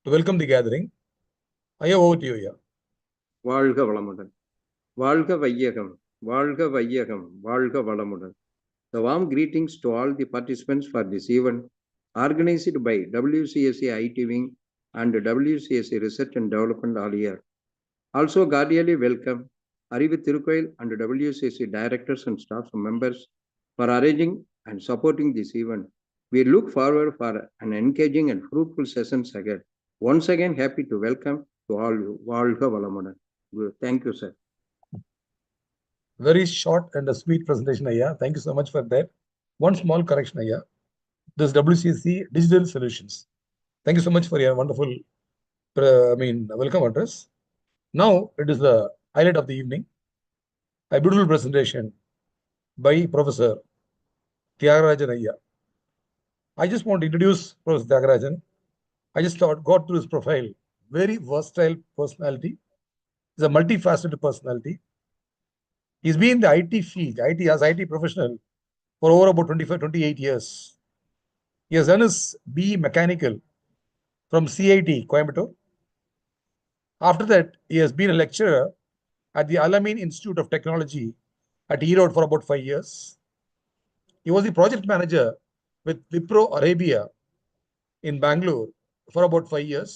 to welcome the gathering. I have over to you, yeah. வாழ்க வளமுடன். வாழ்க வையகம், வாழ்க வையகம், வாழ்க வளமுடன். The warm greetings to all the participants for this event organized by WCSA IT Wing and WCSA Research and Development all year. Also cordially welcome Arivu Thirukoil and WCSA directors and staff members for arranging and supporting this event. We look forward for an engaging and fruitful sessions ahead. Once again, happy to welcome to all you. Valga Valamudan. Thank you, sir. Very short and a sweet presentation, Aya. Thank you so much for that. One small correction, Aya. This WCSC Digital Solutions. Thank you so much for your wonderful, welcome address. Now it is the highlight of the evening. A beautiful presentation by Professor Tyagarajan Aya. I just want to introduce Professor Tyagarajan. I just got through his profile. Very versatile personality. He's a multifaceted personality. He's been in the IT field, as IT professional for over about 28 years. He has done his BE Mechanical from CIT, Coimbatore. After that, he has been a lecturer at the Al-Amin Institute of Technology at Erode for about 5 years. He was the project manager with Wipro Arabia in Bangalore for about 5 years.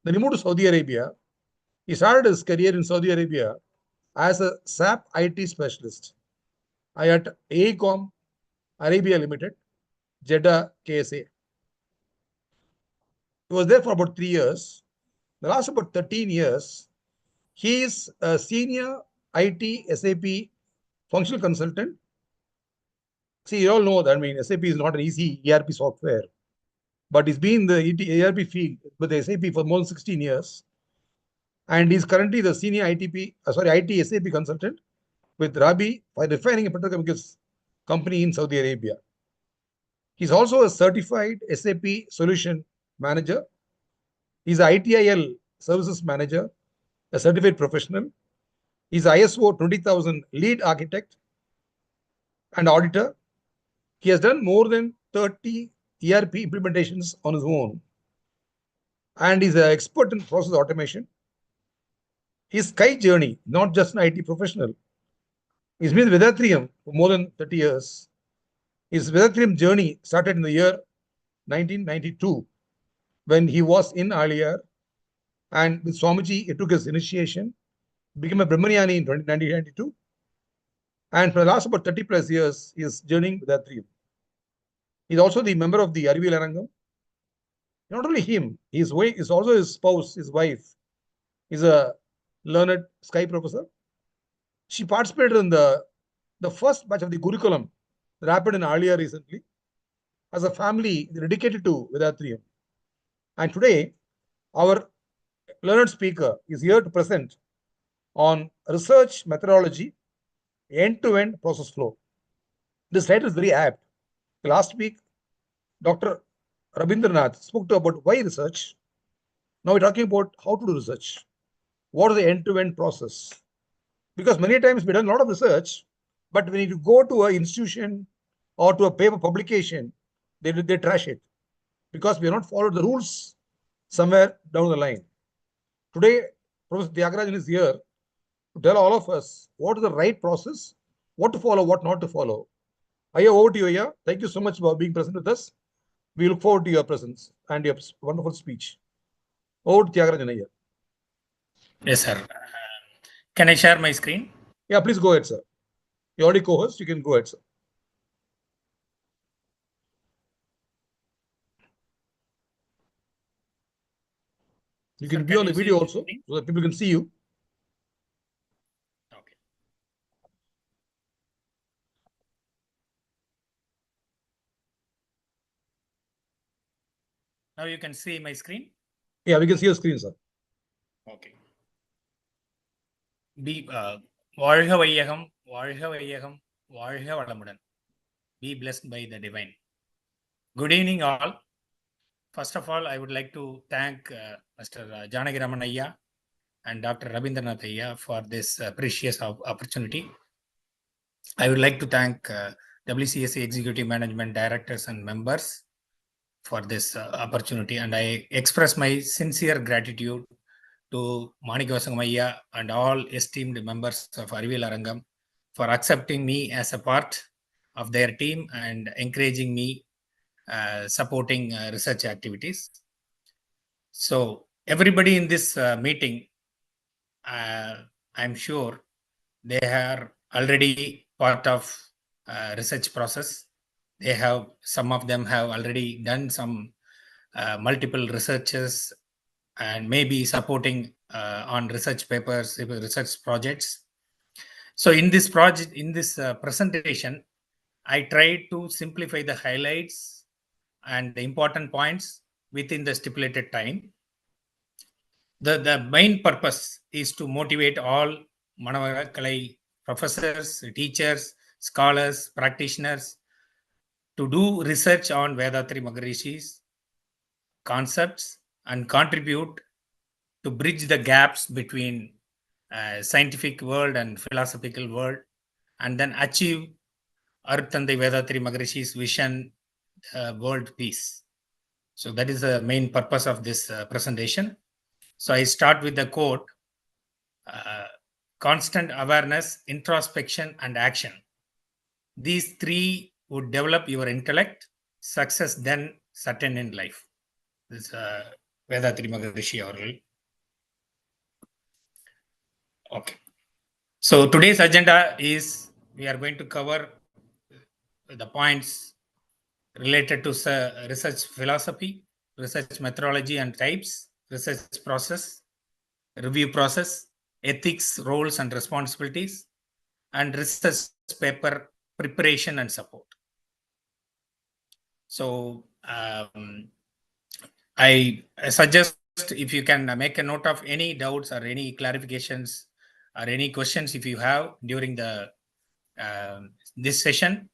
Then he moved to Saudi Arabia. He started his career in Saudi Arabia as a SAP IT specialist at AECOM Arabia Limited, Jeddah, KSA. He was there for about 3 years. The last about 13 years, he is a senior IT SAP functional consultant. See, you all know that, SAP is not an easy ERP software, but he's been in the ERP field with SAP for more than 16 years. And he's currently the senior IT SAP consultant with Rabi for refining a petrochemicals company in Saudi Arabia. He's also a certified SAP solution manager. He's an ITIL services manager, a certified professional. He's ISO 20000 lead architect and auditor. He has done more than 30 ERP implementations on his own. And he's an expert in process automation. His Sky journey, not just an IT professional. He's been with Vedatrium for more than 30 years. His Vedatrium journey started in the year 1992 when he was in Aliyar. And with Swamiji, he took his initiation, became a Brahmanyani in 1992. And for the last about 30 plus years, he is journeying with Vedatrium. He's also the member of the Ariviyal Arangam. Not only him, his wife is also his spouse, his wife is a learned Sky professor. She participated in the first batch of the Gurukulam that happened in Aliyar recently as a family dedicated to Vedatrium. And today, our learned speaker is here to present on research methodology, end-to-end process flow. This title is very apt. Last week, Dr. Rabindranath spoke about why research. Now we're talking about how to do research. What is the end-to-end process? Because many times we've done a lot of research, but when you go to an institution or to a paper publication, they trash it because we have not followed the rules somewhere down the line. Today, Professor Tyagarajan is here to tell all of us what is the right process, what to follow, what not to follow. Aya, over to you, Aya. Thank you so much for being present with us. We look forward to your presence and your wonderful speech. Over to Tyagarajan, Aya. Yes, sir. Can I share my screen? Yeah, please go ahead, sir. You're already co-host. You can go ahead, sir. You can be on the video also, so that people can see you. Okay. Now you can see my screen? Yeah, we can see your screen, sir. Okay. வாழ்க வையகம், வாழ்க வையகம், வாழ்க வளமுடன். Be blessed by the divine. Good evening, all. First of all, I would like to thank Mr. Janakiraman Ayya and Dr. Rabindranath Ayya for this precious opportunity. I would like to thank WCSA Executive Management Directors and members for this opportunity, and I express my sincere gratitude to Manikavasangamaiya and all esteemed members of Ariviyal Arangam for accepting me as a part of their team and encouraging me, supporting research activities. So everybody in this meeting, I'm sure they are already part of research process. They have, some of them have already done some multiple researches and maybe supporting on research papers, research projects. So in this project, in this presentation, I tried to simplify the highlights and the important points within the stipulated time. The main purpose is to motivate all Manavara professors, teachers, scholars, practitioners to do research on Vethathiri Maharishi's concepts and contribute to bridge the gaps between scientific world and philosophical world, and then achieve Aruthandai Vethathiri Maharishi's vision, world peace. So that is the main purpose of this presentation. So I start with the quote, constant awareness, introspection, and action. These three would develop your intellect, success then certain in life. This Vethathiri Maharishi avargal. Okay. So today's agenda is we are going to cover the points related to research philosophy, research methodology and types, research process, review process, ethics, roles and responsibilities, and research paper preparation and support. So I suggest if you can make a note of any doubts or any clarifications or any questions if you have during the this session,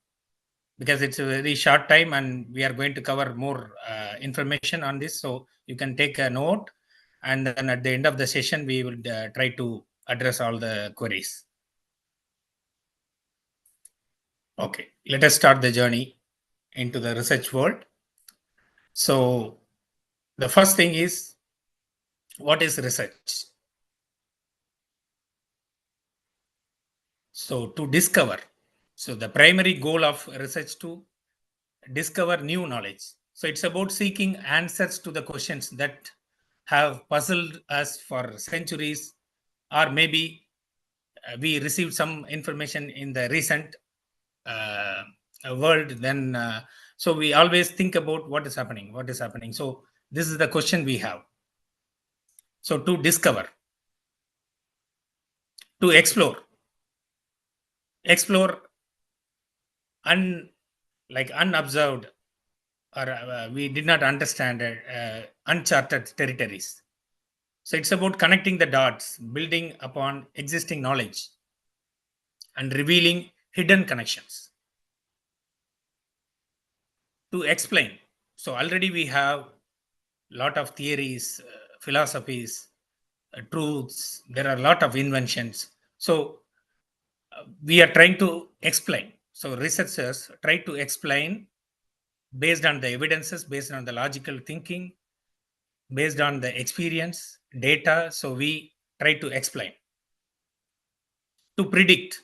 because it's a very short time and we are going to cover more information on this. So you can take a note, and then at the end of the session, we will try to address all the queries. Okay, let us start the journey into the research world. So the first thing is, what is research? So to discover, so the primary goal of research to discover new knowledge. So it's about seeking answers to the questions that have puzzled us for centuries, or maybe we received some information in the recent world. Then, so we always think about what is happening. So this is the question we have. So to discover, to explore unobserved, or we did not understand uncharted territories. So it's about connecting the dots, building upon existing knowledge, and revealing hidden connections. To explain, so already we have a lot of theories, philosophies, truths. There are a lot of inventions. So we are trying to explain. So researchers try to explain based on the evidences, based on the logical thinking, based on the experience, data. So we try to explain. To predict.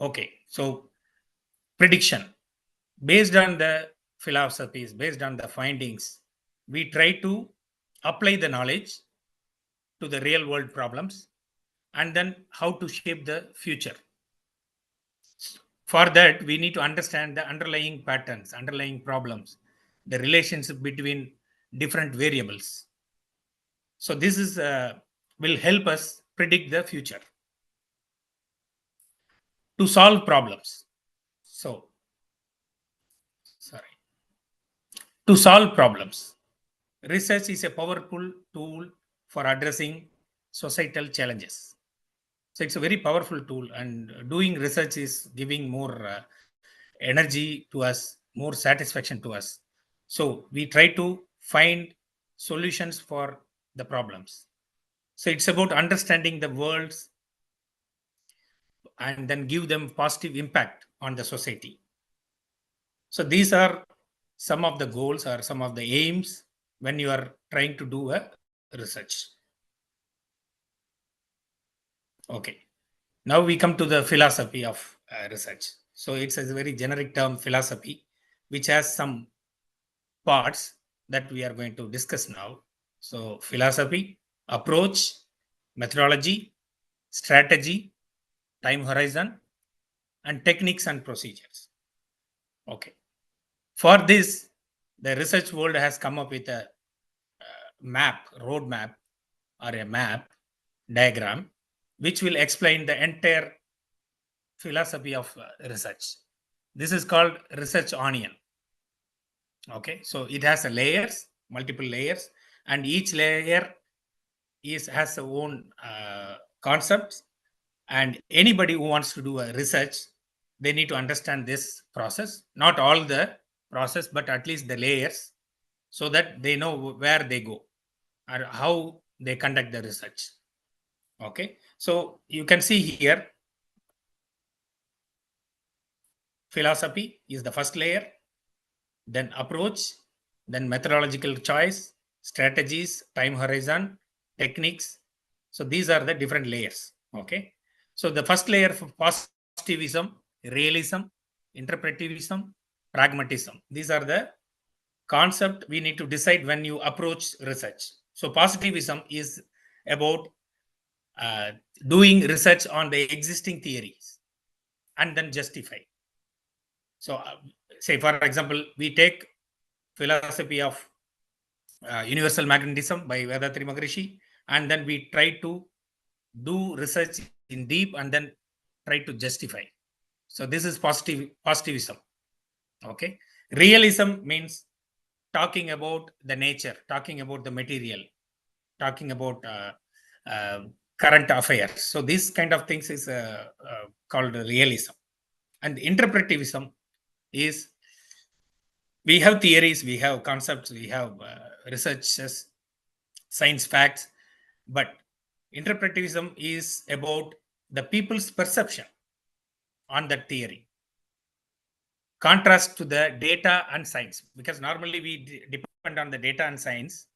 Okay, so prediction. Based on the philosophies, based on the findings, we try to apply the knowledge to the real world problems, and then how to shape the future. For that, we need to understand the underlying patterns, underlying problems, the relationship between different variables. So this is will help us predict the future. To solve problems. So, to solve problems. Research is a powerful tool for addressing societal challenges. So it's a very powerful tool, and doing research is giving more energy to us, more satisfaction to us. So we try to find solutions for the problems. So it's about understanding the worlds and then give them positive impact on the society. So these are some of the goals or some of the aims when you are trying to do a research. Okay. Now we come to the philosophy of research. So it's a very generic term, philosophy, which has some parts that we are going to discuss now. So philosophy, approach, methodology, strategy, time horizon, and techniques and procedures. Okay. For this, the research world has come up with a map, roadmap, or a map diagram, which will explain the entire philosophy of research. This is called research onion. Okay, so it has a layers, multiple layers, and each layer has its own concepts. And anybody who wants to do a research, they need to understand this process, not all the process, but at least the layers, so that they know where they go or how they conduct the research. Okay, so you can see here, philosophy is the first layer, then approach, then methodological choice, strategies, time horizon, techniques. So these are the different layers. Okay, so the first layer for positivism, realism, interpretivism, pragmatism. These are the concept we need to decide when you approach research. So positivism is about doing research on the existing theories and then justify. So say, for example, we take philosophy of universal magnetism by Vedatri Maharishi, and then we try to do research in deep and then try to justify. So this is positivism. Okay. Realism means talking about the nature, talking about the material, talking about current affairs. So this kind of things is called realism. And interpretivism is, we have theories, we have concepts, we have researches, science facts, but interpretivism is about the people's perception on that theory. Contrast to the data and science, because normally we depend on the data and science,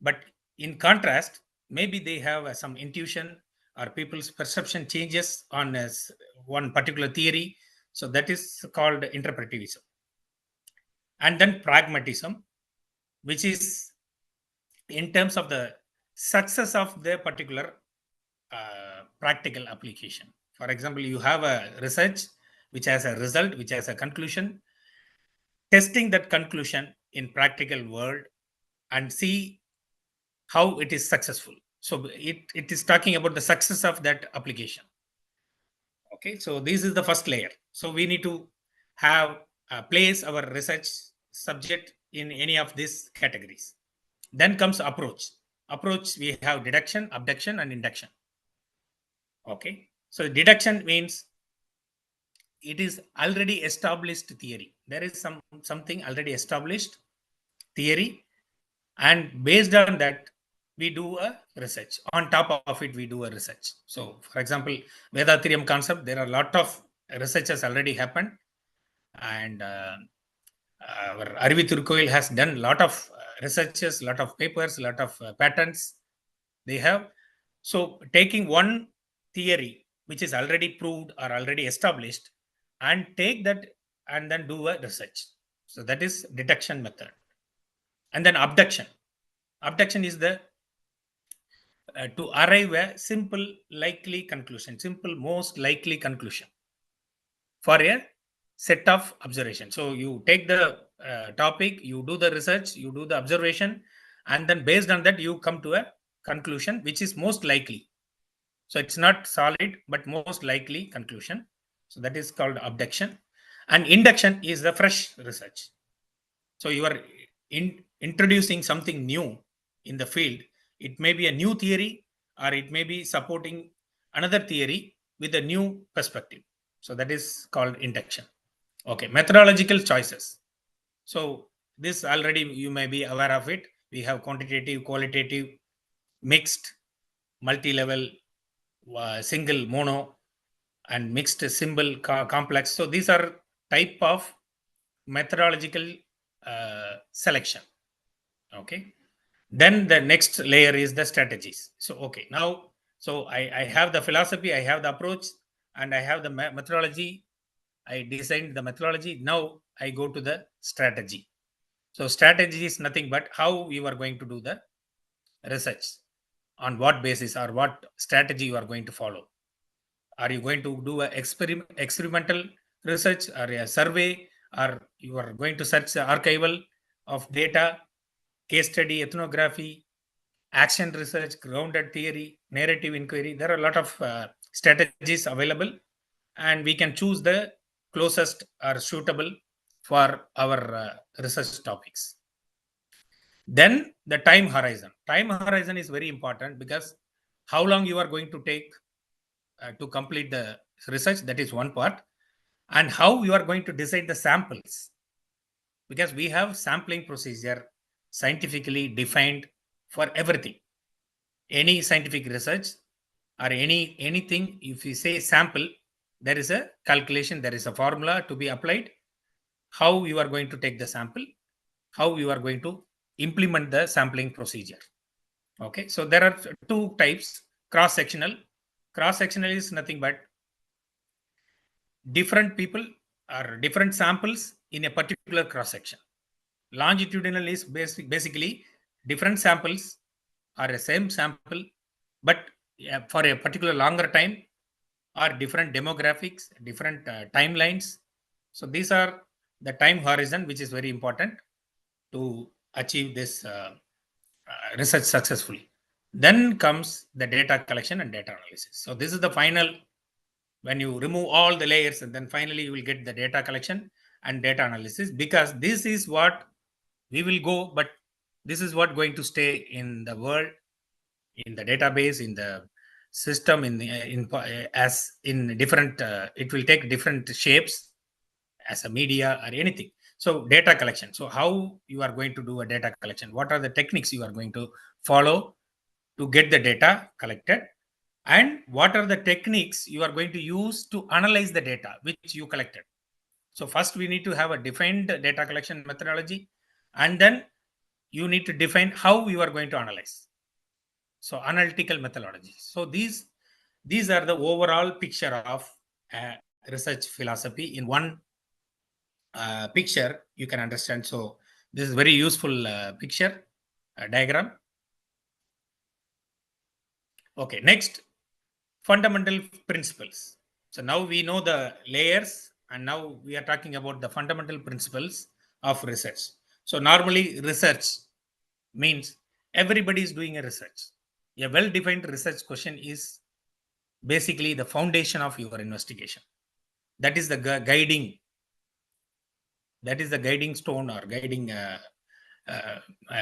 but in contrast, maybe they have some intuition or people's perception changes on one particular theory. So that is called interpretivism. And then pragmatism, which is in terms of the success of the particular practical application. For example, you have a research which has a result, which has a conclusion. Testing that conclusion in practical world and see how it is successful. So it is talking about the success of that application. Okay, so this is the first layer. So we need to have place our research subject in any of these categories. Then comes approach. Approach, we have deduction, abduction, and induction. Okay, so deduction means it is already established theory. There is something already established theory, and based on that, we do a research. On top of it, we do a research. So, for example, Vedatrium concept, there are a lot of researches already happened, and our Arivi Thirukkoil has done a lot of researches, a lot of papers, a lot of patents they have. So taking one theory which is already proved or already established and take that and then do a research. So that is deduction method. And then abduction. Abduction is the to arrive a simple likely conclusion, simple most likely conclusion for a set of observation. So you take the topic, you do the research, you do the observation, and then based on that, you come to a conclusion which is most likely. So it's not solid, but most likely conclusion. So that is called abduction. And induction is the fresh research. So you are introducing something new in the field. It may be a new theory, or it may be supporting another theory with a new perspective. So that is called induction. Okay, methodological choices. So this already you may be aware of it. We have quantitative, qualitative, mixed, multi-level, single, mono, and mixed symbol complex. So these are type of methodological selection. Okay. Then the next layer is the strategies. So, okay, now, so I have the philosophy, I have the approach, and I have the methodology. I designed the methodology. Now I go to the strategy. So strategy is nothing but how you are going to do the research, on what basis or what strategy you are going to follow. Are you going to do a experimental research or a survey, or you are going to search the archival of data, case study, ethnography, action research, grounded theory, narrative inquiry? There are a lot of strategies available, and we can choose the closest or suitable for our research topics. Then the time horizon. Time horizon is very important, because how long you are going to take to complete the research, that is one part, and how you are going to decide the samples, because we have sampling procedure scientifically defined for everything. Any scientific research or anything, if you say sample, there is a calculation, there is a formula to be applied, how you are going to take the sample, how you are going to implement the sampling procedure. Okay, so there are two types. Cross-sectional. Cross-sectional is nothing but different people or different samples in a particular cross-section. Longitudinal is basically different samples or a same sample, but for a particular longer time, or different demographics, different timelines. So these are the time horizon, which is very important to achieve this research successfully. Then comes the data collection and data analysis. So this is the final, when you remove all the layers, and then finally you will get the data collection and data analysis, because this is what we will go, but this is what going to stay in the world, in the database, in the system, as in different, it will take different shapes as a media or anything. So data collection. So how you are going to do a data collection? What are the techniques you are going to follow to get the data collected? And what are the techniques you are going to use to analyze the data which you collected? So first we need to have a defined data collection methodology, and then you need to define how you are going to analyze. So analytical methodology. So these are the overall picture of research philosophy. In one picture you can understand. So this is very useful picture diagram. Okay, next, fundamental principles. So now we know the layers, and now we are talking about the fundamental principles of research. So normally research means everybody is doing a research. A well-defined research question is basically the foundation of your investigation. That is the guiding. That is the guiding stone or guiding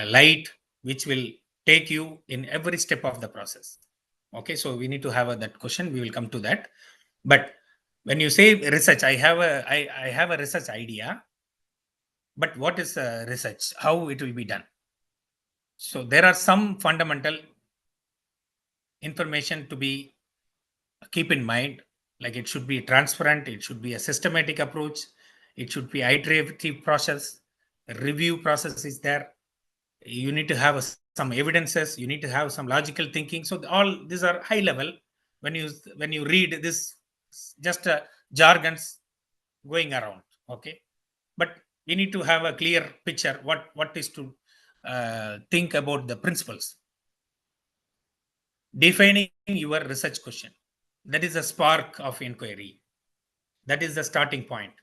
light, which will take you in every step of the process. Okay, so we need to have that question. We will come to that. But when you say research, I have a research idea. But what is research? How it will be done? So there are some fundamental information to be keep in mind, like it should be transparent, it should be a systematic approach, it should be iterative process, review process is there. You need to have some evidences, you need to have some logical thinking. So all these are high level. When you read this, just jargons going around. Okay, but we need to have a clear picture what is to think about the principles. Defining your research question, that is a spark of inquiry, that is the starting point.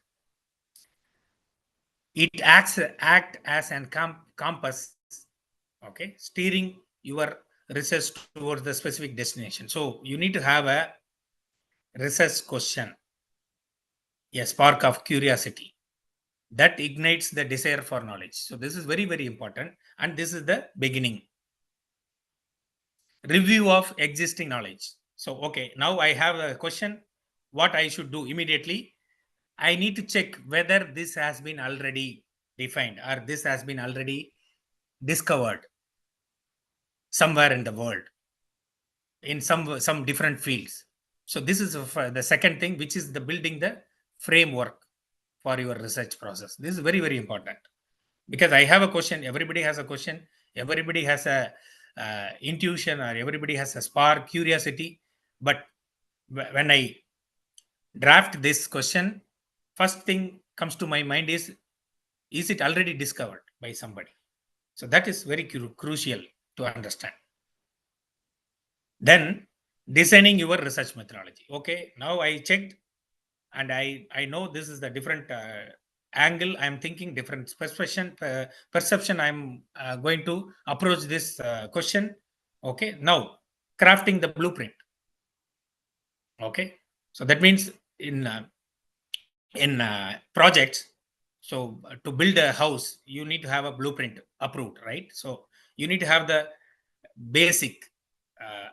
It act as an compass, okay, steering your research towards the specific destination. So you need to have a research question, a spark of curiosity that ignites the desire for knowledge. So this is very, very important, and this is the beginning. Review of existing knowledge. So okay, now I have a question, what I should do immediately. I need to check whether this has been already defined or this has been already discovered somewhere in the world in some different fields. So this is the second thing, which is the building the framework for your research process. This is very, very important. because I have a question, everybody has a question, everybody has a intuition, or everybody has a spark, curiosity. But when I draft this question, first thing comes to my mind is it already discovered by somebody? So that is very crucial to understand. Then designing your research methodology. Okay, now I checked and I know this is the different angle. I'm thinking different perception. I'm going to approach this question. Okay, now crafting the blueprint. Okay, so that means in projects, so to build a house, you need to have a blueprint approved, right? So you need to have the basic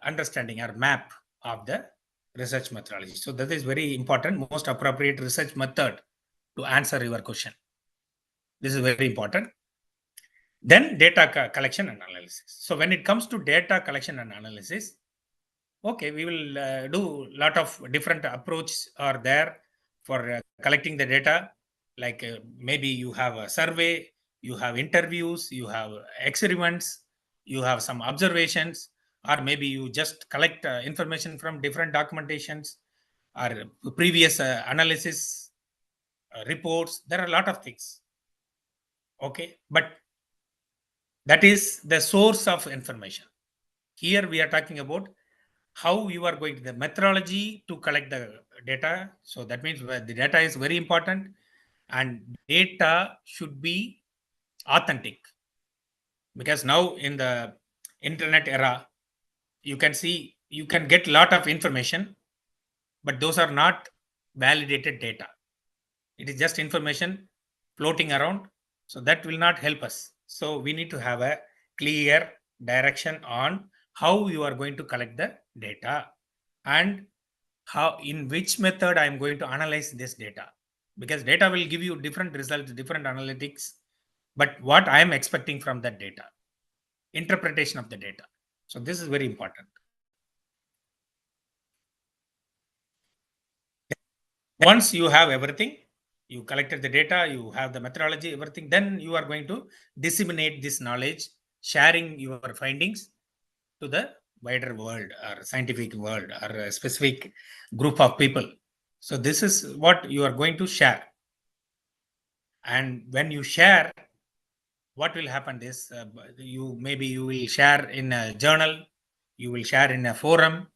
understanding or map of the research methodology. So that is very important, most appropriate research method to answer your question. This is very important. Then data collection and analysis. So when it comes to data collection and analysis, okay, we will do a lot of different approaches are there for collecting the data. Like maybe you have a survey, you have interviews, you have experiments, you have some observations, or maybe you just collect information from different documentations or previous analysis reports. There are a lot of things. Okay, but that is the source of information. Here we are talking about how you are going to the methodology to collect the data. So that means the data is very important, and data should be authentic, because now in the internet era, you can see you can get a lot of information, but those are not validated data. It is just information floating around, so that will not help us. So we need to have a clear direction on how you are going to collect the data and how, in which method I am going to analyze this data, because data will give you different results, different analytics, but what I am expecting from that data, interpretation of the data. So this is very important. Once you have everything, you collected the data, you have the methodology, everything, then you are going to disseminate this knowledge, sharing your findings to the wider world or scientific world or a specific group of people. So this is what you are going to share. And when you share, what will happen is you will share in a journal, you will share in a forum,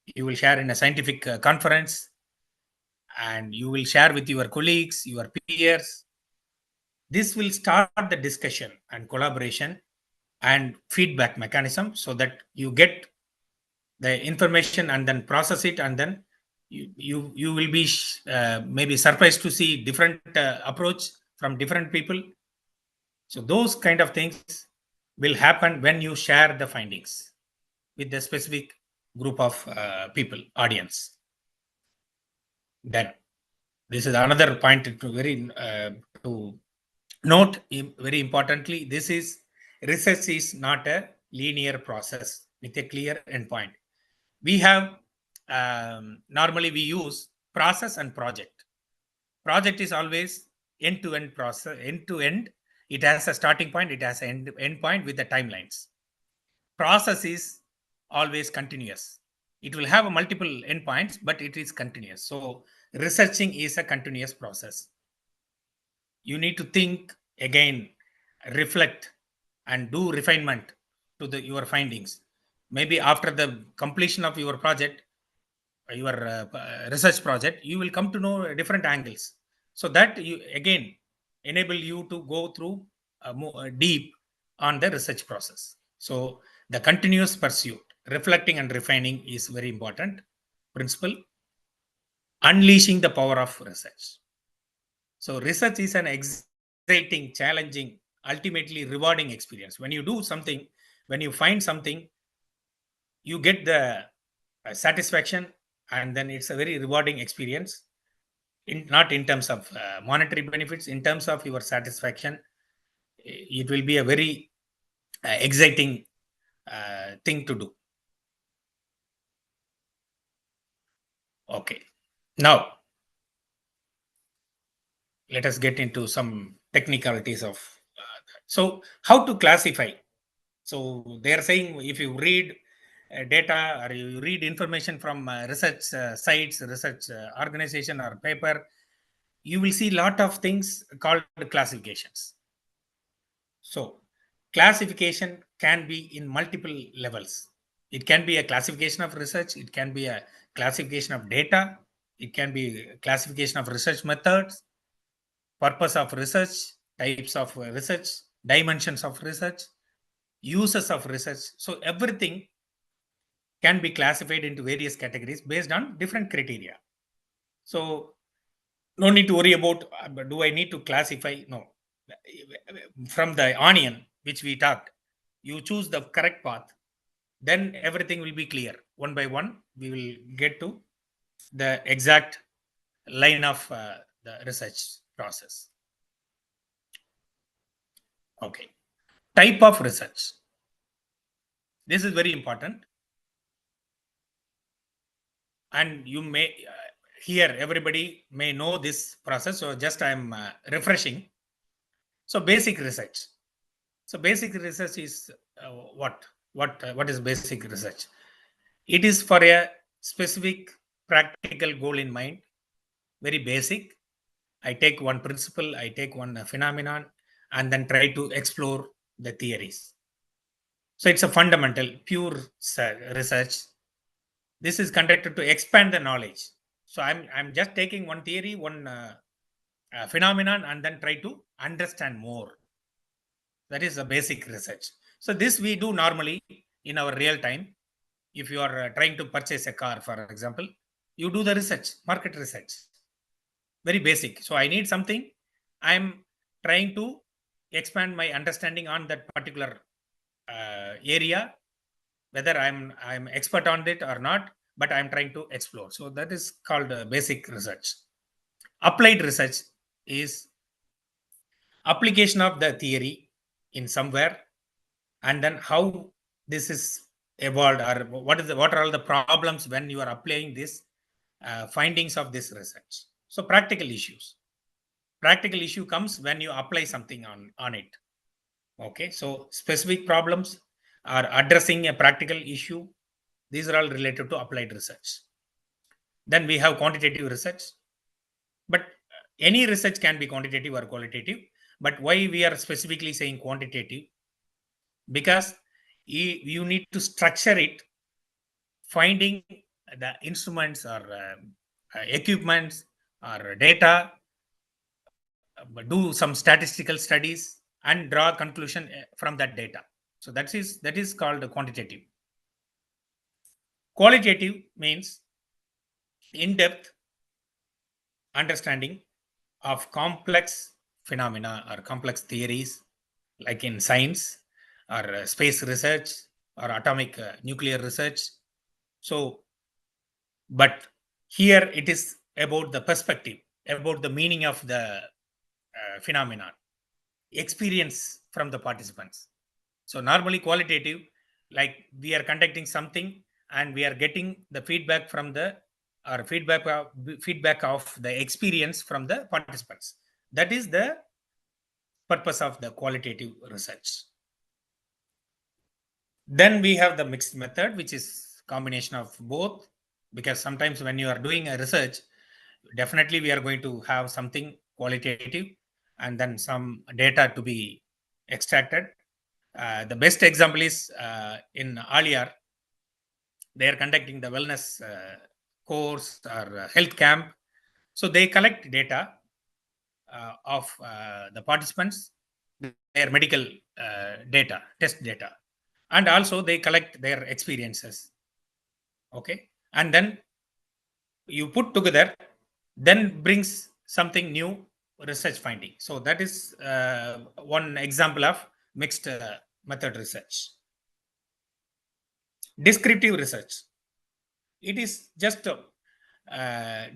you will share in a scientific conference, and you will share with your colleagues, your peers. This will start the discussion and collaboration and feedback mechanism, so that you get the information and then process it, and then you will be maybe surprised to see different approach from different people. So those kind of things will happen when you share the findings with the specific group of people, audience. Then this is another point to note very importantly. This is research is not a linear process with a clear endpoint. We have normally we use process and project. Project is always end-to-end process, end-to-end. It has a starting point, it has an end point with the timelines. Process is always continuous. It will have multiple endpoints, but it is continuous. So researching is a continuous process. You need to think again, reflect, and do refinement to your findings. Maybe after the completion of your project, your research project, you will come to know different angles. So that you again enable you to go through more deep on the research process. So the continuous pursuit, reflecting and refining is very important principle. Unleashing the power of research. So research is an exciting, challenging, ultimately rewarding experience. When you do something, when you find something, you get the satisfaction, and then it's a very rewarding experience. Not in terms of monetary benefits, in terms of your satisfaction, it will be a very exciting thing to do. Okay, now let us get into some technicalities of So how to classify? So they are saying if you read data or you read information from research sites, research organization or paper, you will see lot of things called classifications. So classification can be in multiple levels. It can be a classification of research. It can be a classification of data. It can be a classification of research methods, purpose of research, types of research, dimensions of research, uses of research. So everything can be classified into various categories based on different criteria. So no need to worry about do I need to classify? No. From the onion which we talked, you choose the correct path, then everything will be clear. One by one, we will get to the exact line of the research process. Okay. Type of research. This is very important. And you may, here, everybody may know this process. So just I'm refreshing. So basic research. So basic research is what is basic research? It is for a specific practical goal in mind, very basic. I take one principle, I take one phenomenon, and then try to explore the theories. So it's a fundamental, pure research. This is conducted to expand the knowledge. So I'm just taking one theory, one phenomenon, and then try to understand more. That is a basic research. So this we do normally in our real time. If you are trying to purchase a car, for example, you do the research, market research. Very basic. So I need something. I'm trying to expand my understanding on that particular area, whether I'm expert on it or not, but I'm trying to explore. So that is called basic research. Applied research is application of the theory in somewhere, and then how this is evolved, or what are all the problems when you are applying this findings of this research. So practical issues. Practical issue comes when you apply something on it. Okay, so specific problems are addressing a practical issue. These are all related to applied research. Then we have quantitative research, but any research can be quantitative or qualitative. But why we are specifically saying quantitative? Because you need to structure it, finding the instruments or equipments or data, do some statistical studies and draw a conclusion from that data. So that is called quantitative. Qualitative means in-depth understanding of complex phenomena or complex theories, like in science or space research or atomic nuclear research. So, but here it is about the perspective, about the meaning of the phenomenon, experience from the participants. So normally qualitative, like we are conducting something and we are getting the feedback from the or feedback of the experience from the participants. That is the purpose of the qualitative research. Then we have the mixed method, which is combination of both, because sometimes when you are doing a research, definitely we are going to have something qualitative and then some data to be extracted. The best example is in Aliar, they are conducting the wellness course or health camp. So they collect data of the participants, their medical data, test data, and also they collect their experiences. Okay, and then you put together, then brings something new research finding. So that is one example of mixed method research. Descriptive research. It is just to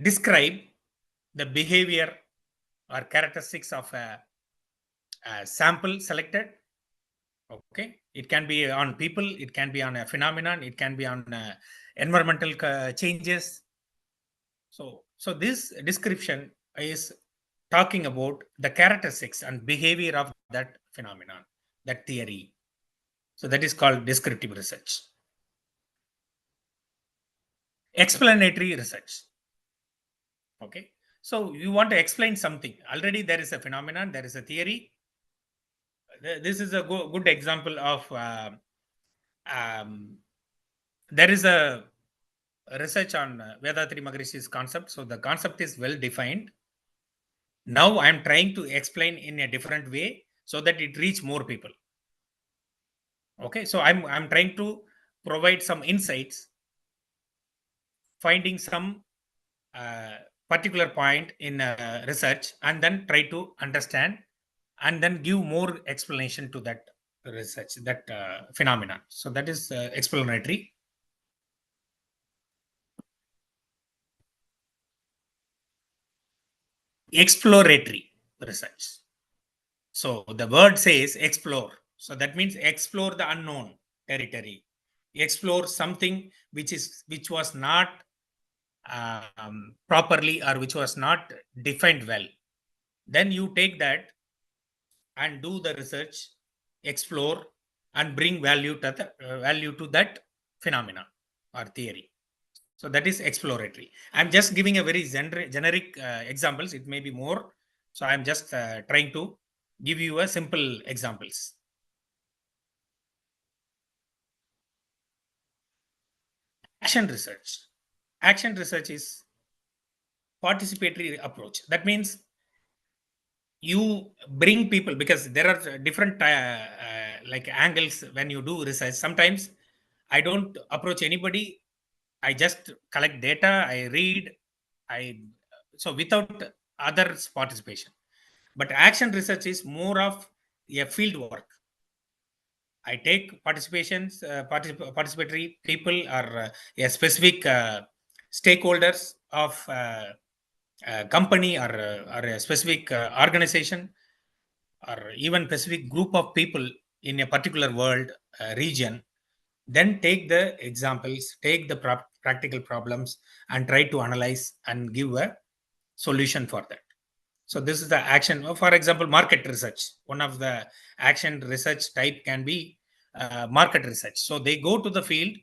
describe the behavior or characteristics of a sample selected. Okay, it can be on people, it can be on a phenomenon, it can be on environmental changes. So this description is talking about the characteristics and behavior of that phenomenon, that theory. So that is called descriptive research. Explanatory research. Okay. So you want to explain something. Already there is a phenomenon, there is a theory. This is a good example of there is a research on Vethathiri Maharishi's concept. So the concept is well defined. Now I am trying to explain in a different way so that it reach more people. Okay, so I'm trying to provide some insights, finding some particular point in research, and then try to understand and then give more explanation to that research, that phenomenon. So that is explanatory. Exploratory research. So the word says explore. So that means explore the unknown territory, explore something which was not properly, or which was not defined well. Then you take that and do the research, explore, and bring value to that phenomena or theory. So that is exploratory. I'm just giving a very generic examples. It may be more. So I'm just trying to give you a simple examples. Action research. Action research is participatory approach. That means you bring people, because there are different like angles when you do research. Sometimes I don't approach anybody. I just collect data, I read, so without others' participation. But action research is more of a field work. I take participatory people, or a specific stakeholders of a company, or a specific organization, or even specific group of people in a particular world region. Then take the examples, take the practical problems, and try to analyze and give a solution for that. So this is the action. For example, market research. One of the action research type can be market research. So they go to the field,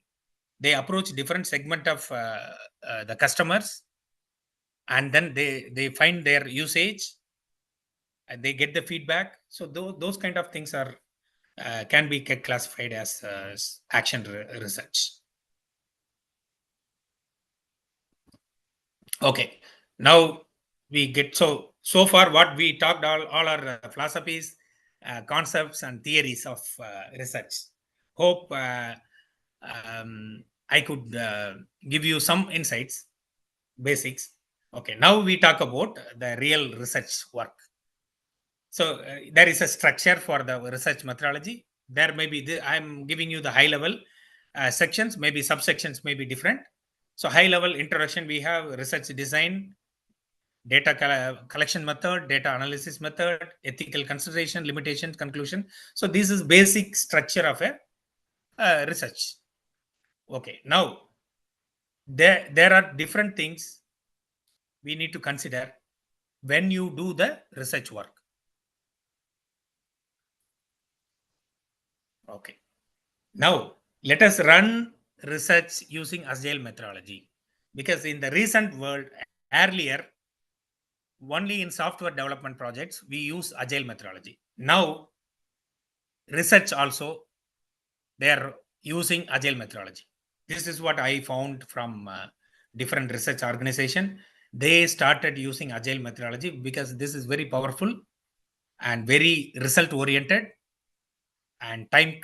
they approach different segment of the customers, and then they find their usage, and they get the feedback. So those kind of things are can be classified as action research. Okay, now we get, so far what we talked, all our philosophies, concepts, and theories of research. Hope I could give you some insights, basics. Okay, now we talk about the real research work. So there is a structure for the research methodology. There may be, I'm giving you the high level sections, maybe subsections may be different. So high level introduction, we have research design, data collection method, data analysis method, ethical consideration, limitations, conclusion. So this is basic structure of a research. Okay, now there are different things we need to consider when you do the research work. Okay, now let us run research using Agile methodology, because in the recent world, earlier only in software development projects we use Agile methodology. Now research also, they are using Agile methodology. This is what I found from different research organization. They started using Agile methodology because this is very powerful and very result oriented, and time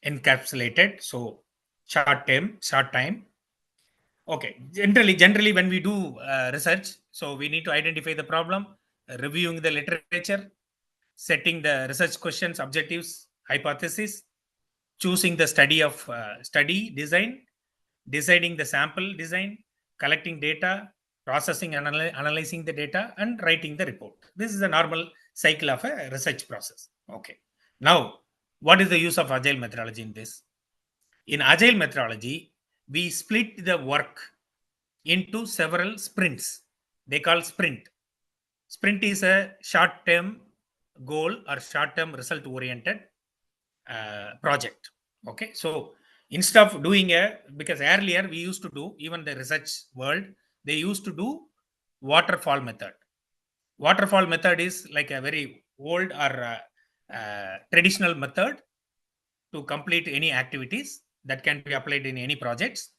encapsulated. So short time. Okay, generally when we do research, so we need to identify the problem, reviewing the literature, setting the research questions, objectives, hypothesis, choosing the study design, deciding the sample design, collecting data, processing and analyzing the data, and writing the report. This is a normal cycle of a research process. Okay, now what is the use of Agile methodology in this? In Agile methodology, we split the work into several sprints. They call sprint. Sprint is a short-term goal or short-term result-oriented project. Okay, so instead of doing because earlier we used to do, even the research world, they used to do waterfall method. Waterfall method is like a very old or traditional method to complete any activities that can be applied in any projects.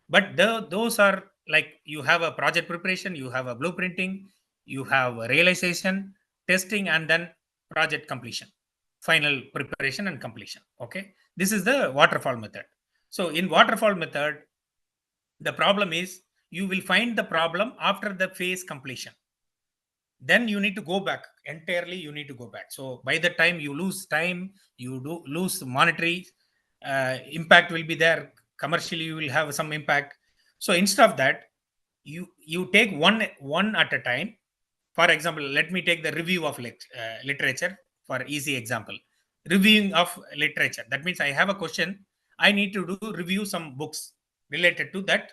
But those are like, you have a project preparation, you have a blueprinting, you have a realization, testing, and then project completion, final preparation and completion. Okay, this is the waterfall method. So in waterfall method, the problem is you will find the problem after the phase completion. Then you need to go back entirely. You need to go back. So by the time you lose time, you do lose monetary impact will be there. Commercially, you will have some impact. So instead of that, you take one at a time. For example, let me take the review of literature for easy example. Reviewing of literature. That means I have a question. I need to review some books related to that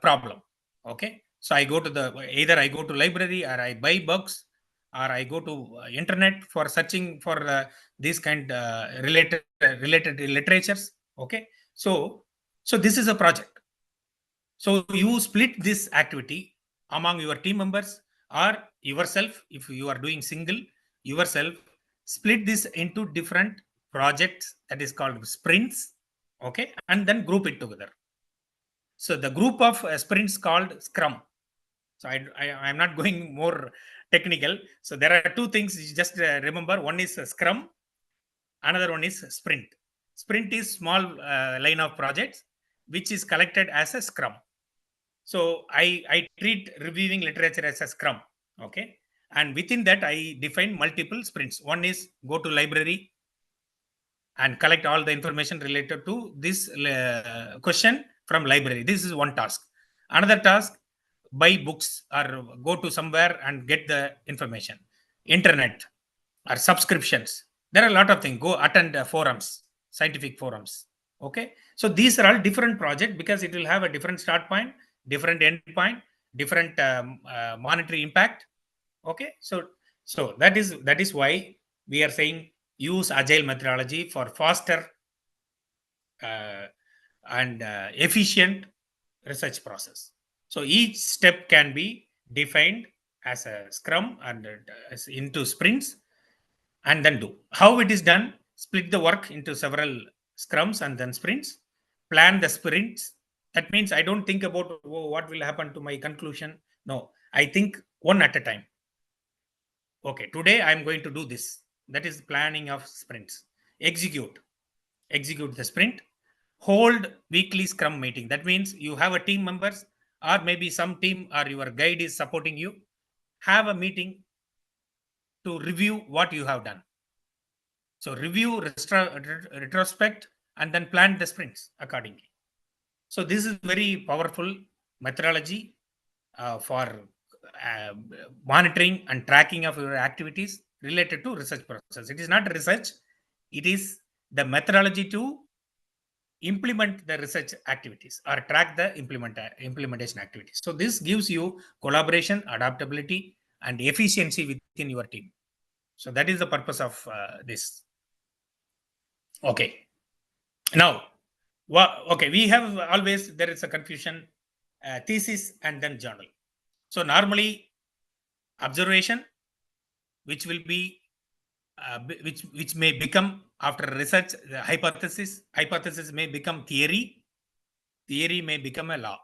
problem. Okay, so I go to either I go to library, or I buy books, or I go to internet for searching for these kind related literatures. Okay, so this is a project. So you split this activity among your team members or yourself. If you are doing single, yourself, split this into different projects, that is called sprints. Okay, and then group it together. So the group of sprints called Scrum. So I'm not going more technical. So there are two things you just remember. One is Scrum, another one is Sprint. Sprint is small line of projects which is collected as a Scrum. So I treat reviewing literature as a Scrum. Okay, and within that I define multiple sprints. One is go to library and collect all the information related to this question from library. This is one task. Another task, buy books or go to somewhere and get the information. Internet or subscriptions. There are a lot of things. Go attend forums, scientific forums. Okay, so these are all different projects because it will have a different start point, different end point, different monetary impact. Okay, so that is why we are saying use agile methodology for faster and efficient research process. So each step can be defined as a Scrum and into sprints, and then do. How it is done? Split the work into several Scrums and then sprints. Plan the sprints. That means I don't think about what will happen to my conclusion. No, I think one at a time. Okay, today I'm going to do this. That is planning of sprints. Execute the sprint. Hold weekly Scrum meeting. That means you have a team members, or maybe some team or your guide is supporting you. Have a meeting to review what you have done. So review, retrospect, and then plan the sprints accordingly. So this is very powerful methodology for monitoring and tracking of your activities related to research process. It is not research, it is the methodology to implement the research activities or track the implementation activities. So this gives you collaboration, adaptability, and efficiency within your team. So that is the purpose of this. Okay. Now, okay, we have always, there is a confusion, thesis and then journal. So normally observation, which will be which may become after research, the hypothesis may become theory may become a law.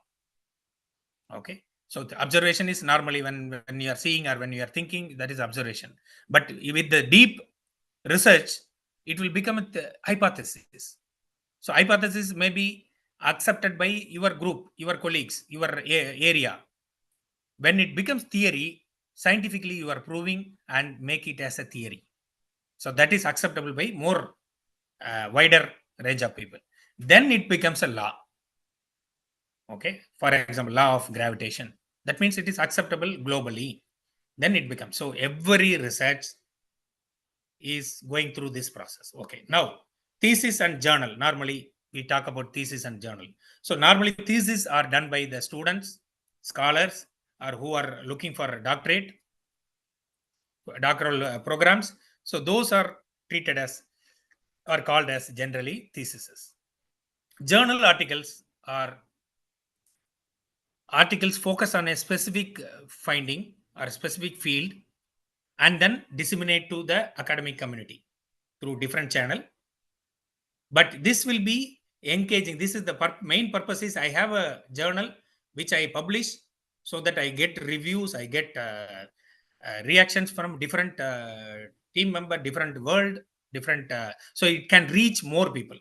Okay, so the observation is normally when you are seeing or when you are thinking, that is observation. But with the deep research, it will become a hypothesis. So hypothesis may be accepted by your group, your colleagues, your area. When it becomes theory, scientifically you are proving and make it as a theory. So that is acceptable by more wider range of people. Then it becomes a law. Okay, for example, law of gravitation. That means it is acceptable globally. Then it becomes, so every research is going through this process. Okay, now thesis and journal. Normally we talk about thesis and journal. So normally theses are done by the students, scholars, or who are looking for a doctorate, doctoral programs. So those are treated as or called as generally theses. Journal articles are articles focus on a specific finding or a specific field and then disseminate to the academic community through different channel. But this will be engaging. This is the main purpose is I have a journal which I publish so that I get reviews, I get reactions from different team member, different world, different, so it can reach more people.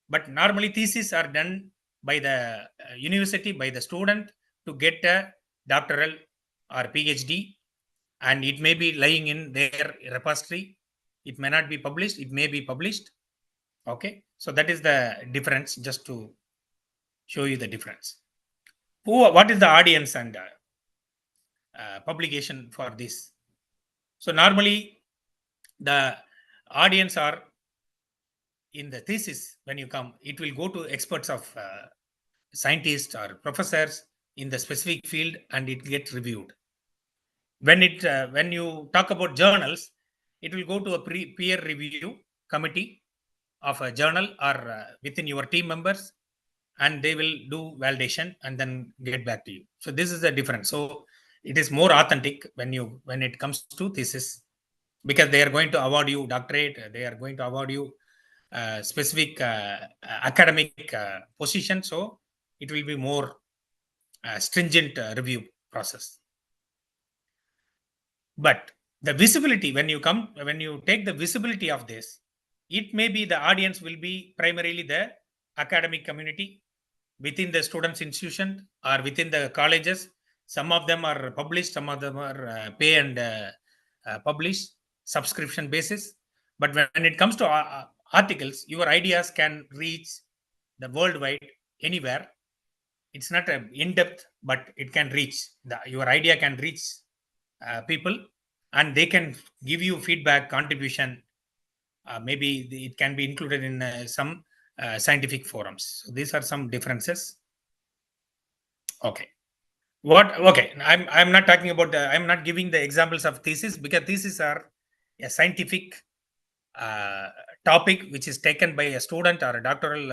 But normally theses are done by the university, by the student to get a doctoral or PhD, and it may be lying in their repository. It may not be published, it may be published. Okay, so that is the difference, just to show you the difference. What is the audience and publication for this? So normally the audience are in the thesis. When you come, it will go to experts of scientists or professors in the specific field, and it gets reviewed. When you talk about journals, it will go to a peer review committee of a journal or within your team members, and they will do validation and then get back to you. So this is the difference. So it is more authentic when it comes to thesis, because they are going to award you doctorate, they are going to award you specific academic position. So it will be more stringent review process. But the visibility, when you take the visibility of this, it may be the audience will be primarily the academic community within the students' institution or within the colleges. Some of them are published, some of them are pay and publish subscription basis. But when it comes to articles, your ideas can reach the worldwide, anywhere. It's not an in-depth, but it can reach, your idea can reach people, and they can give you feedback, contribution. Maybe it can be included in some scientific forums. So these are some differences. Okay. I'm not talking about I'm not giving the examples of thesis, because theses are a scientific topic which is taken by a student or a doctoral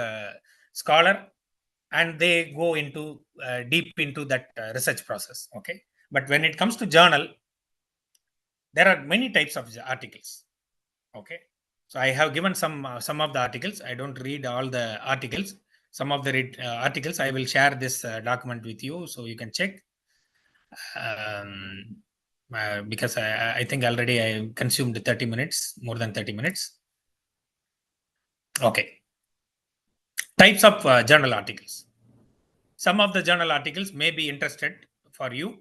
scholar, and they go into deep into that research process. Okay. But when it comes to journal, there are many types of articles. Okay. So I have given some of the articles. I don't read all the articles. Some of the articles, I will share this document with you so you can check. Because I think already I consumed 30 minutes, more than 30 minutes. Okay. Types of journal articles. Some of the journal articles may be interested for you,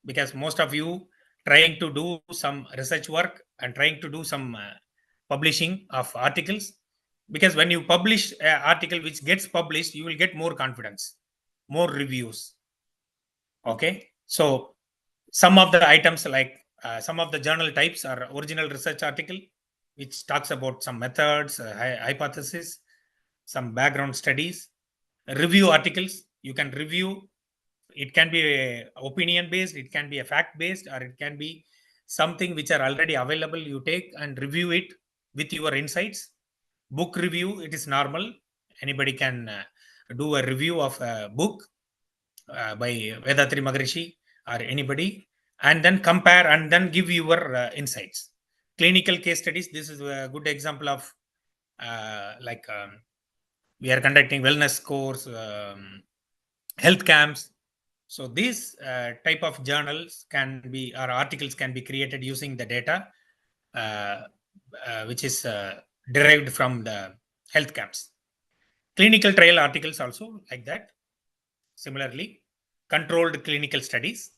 because most of you trying to do some research work and trying to do some publishing of articles, because when you publish an article which gets published, you will get more confidence, more reviews. Okay. So some of the items, like some of the journal types, are original research article, which talks about some methods, hypothesis, some background studies. Review articles, you can review. It can be opinion based, it can be a fact based, or it can be something which are already available. You take and review it with your insights. Book review, it is normal. Anybody can do a review of a book by Vethathiri Maharishi or anybody, and then compare and then give your insights. Clinical case studies, this is a good example of we are conducting wellness course, health camps. So these type of journals can be, or articles can be created using the data which is derived from the health camps. Clinical trial articles also like that. Similarly, controlled clinical studies.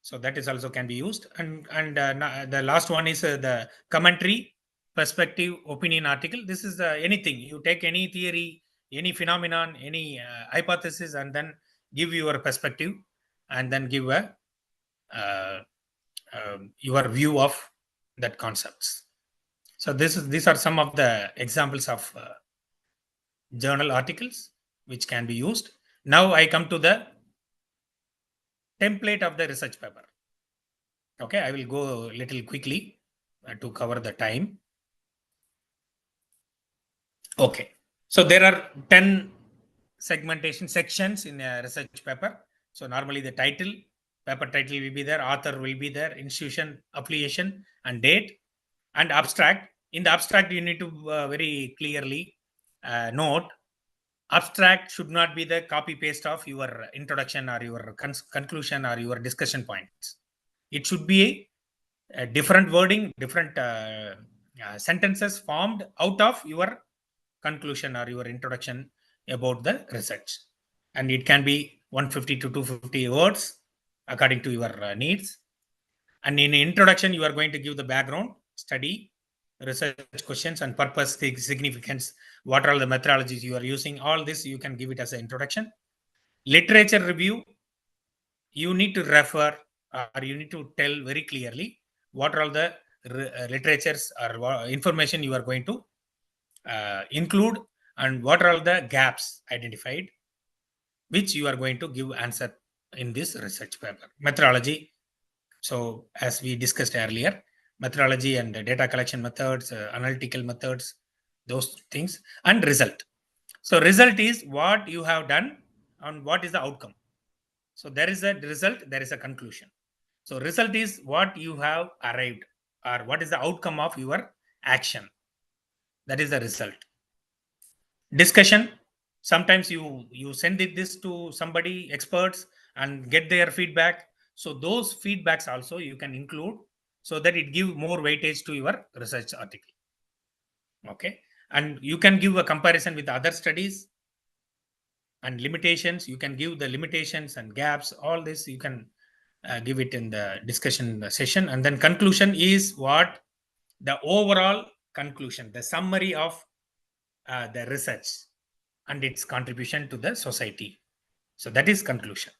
So that is also can be used. And the last one is the commentary, perspective, opinion article. This is anything. You take any theory, any phenomenon, any hypothesis, and then give your perspective, and then give a your view of that concepts. So these are some of the examples of journal articles which can be used. Now I come to the template of the research paper. Okay, I will go a little quickly to cover the time. Okay, so there are 10 segmentation sections in a research paper. So normally the title, paper title will be there, author will be there, institution, affiliation, and date, and abstract. In the abstract, you need to very clearly note, abstract should not be the copy paste of your introduction or your conclusion or your discussion points. It should be a different wording, different sentences formed out of your conclusion or your introduction about the research. And it can be 150 to 250 words according to your needs. And in introduction, you are going to give the background, study, research questions, and purpose, significance, what are all the methodologies you are using. All this you can give it as an introduction. Literature review, you need to refer or you need to tell very clearly what are all the literatures or information you are going to include and what are all the gaps identified which you are going to give answer in this research paper. Methodology, so as we discussed earlier, methodology and data collection methods, analytical methods, those things, and result. So result is what you have done and what is the outcome. So there is a result, there is a conclusion. So result is what you have arrived or what is the outcome of your action. That is the result. Discussion, sometimes you send this to somebody, experts, and get their feedback. So those feedbacks also you can include so that it give more weightage to your research article. Okay, and you can give a comparison with other studies and limitations. You can give the limitations and gaps. All this you can give it in the discussion session. And then conclusion is what the overall conclusion, the summary of the research and its contribution to the society. So that is conclusion.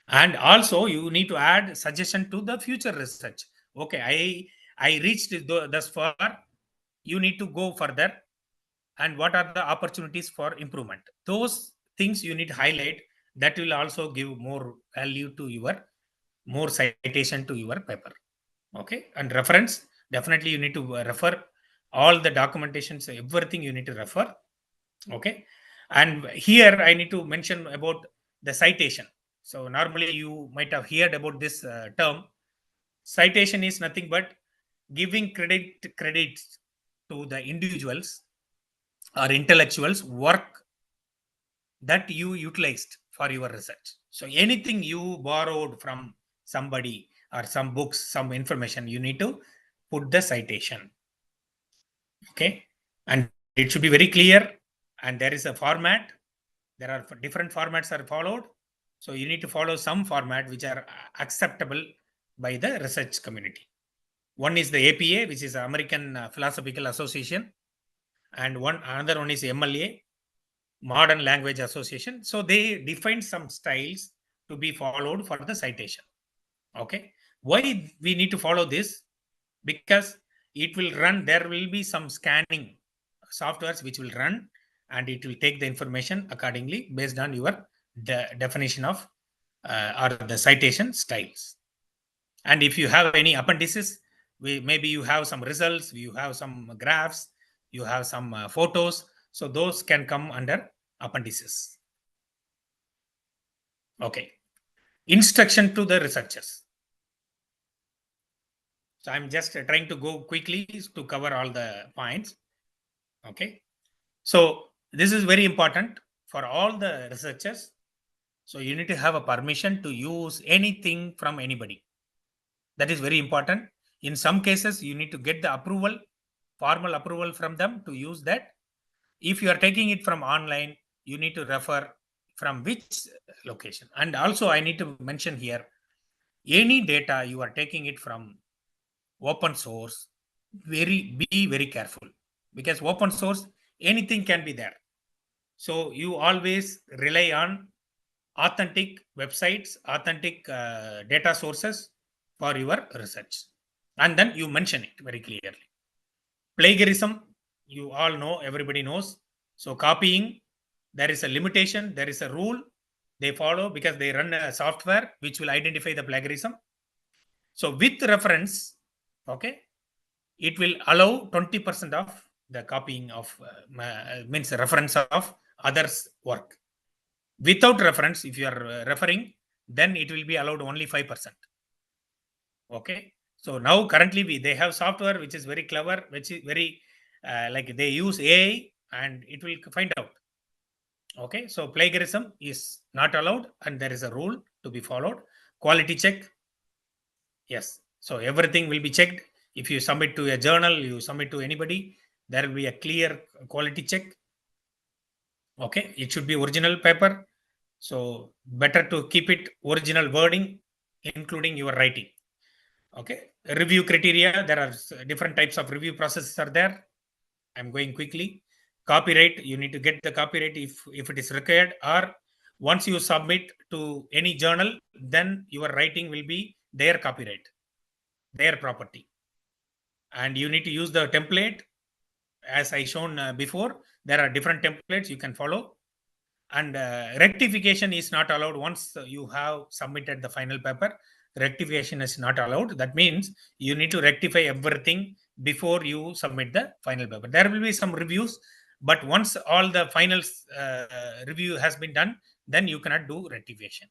And also you need to add suggestion to the future research. Okay, I reached thus far. You need to go further. And what are the opportunities for improvement? Those things you need to highlight. That will also give more value to your, more citation to your paper. Okay, and reference, definitely you need to refer all the documentations, everything you need to refer. Okay, and here I need to mention about the citation. So normally you might have heard about this term. Citation is nothing but giving credits to the individuals or intellectuals work that you utilized for your research. So anything you borrowed from somebody or some books, some information, you need to put the citation. Okay, and it should be very clear, and there is a format. There are different formats are followed. So you need to follow some format which are acceptable by the research community. One is the APA, which is American Philosophical Association, and another one is MLA, Modern Language Association. So they define some styles to be followed for the citation. Okay, why we need to follow this? Because it will run, there will be some scanning softwares which will run, and it will take the information accordingly based on your definition of or the citation styles. And if you have any appendices, maybe you have some results, you have some graphs, you have some photos, so those can come under appendices. Okay, instruction to the researchers. So I'm just trying to go quickly to cover all the points. Okay, so this is very important for all the researchers. So you need to have a permission to use anything from anybody. That is very important. In some cases, you need to get the approval, formal approval from them to use that. If you are taking it from online, you need to refer from which location. And also I need to mention here, any data you are taking it from open source, be very careful, because open source, anything can be there. So you always rely on authentic websites, authentic data sources for your research, and then you mention it very clearly. Plagiarism, you all know, everybody knows. So copying, there is a limitation, there is a rule they follow, because they run a software which will identify the plagiarism. So with reference, okay, it will allow 20% of the copying of means reference of others' work. Without reference, if you are referring, then it will be allowed only 5%. Okay. So now currently they have software which is very clever, which is very like they use AI and it will find out. Okay. So plagiarism is not allowed and there is a rule to be followed. Quality check. Yes. So everything will be checked. If you submit to a journal, you submit to anybody, there will be a clear quality check. Okay. It should be original paper. So better to keep it original wording, including your writing. Okay. Review criteria. There are different types of review processes are there. I'm going quickly. Copyright. You need to get the copyright if it is required, or once you submit to any journal, then your writing will be their copyright, their property. And you need to use the template. As I shown before, there are different templates you can follow. And rectification is not allowed once you have submitted the final paper. Rectification is not allowed. That means you need to rectify everything before you submit the final paper. There will be some reviews, but once all the final review has been done, then you cannot do rectification.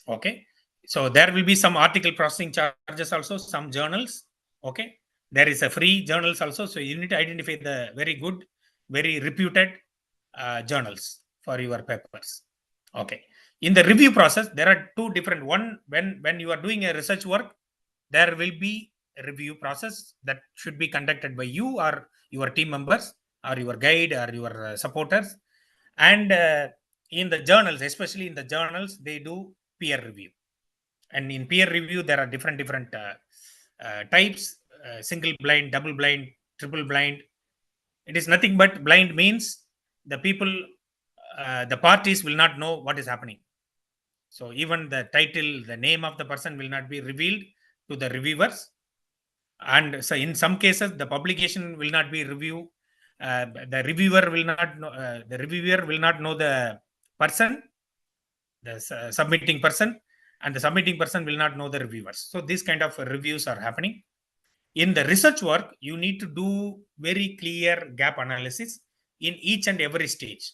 Okay. So there will be some article processing charges also, some journals. Okay. There is a free journals also. So you need to identify the very good, very reputed journals for your papers. Okay. In the review process, there are two different one. When you are doing a research work, there will be a review process that should be conducted by you or your team members or your guide or your supporters. And in the journals, especially in the journals, they do peer review. And in peer review, there are different types: single blind, double blind, triple blind. It is nothing but blind means the people, the parties will not know what is happening. So even the title, the name of the person will not be revealed to the reviewers. And so in some cases, the publication will not be reviewed. The reviewer will not know. The reviewer will not know the person, the submitting person, and the submitting person will not know the reviewers. So these kind of reviews are happening. In the research work, you need to do very clear gap analysis in each and every stage.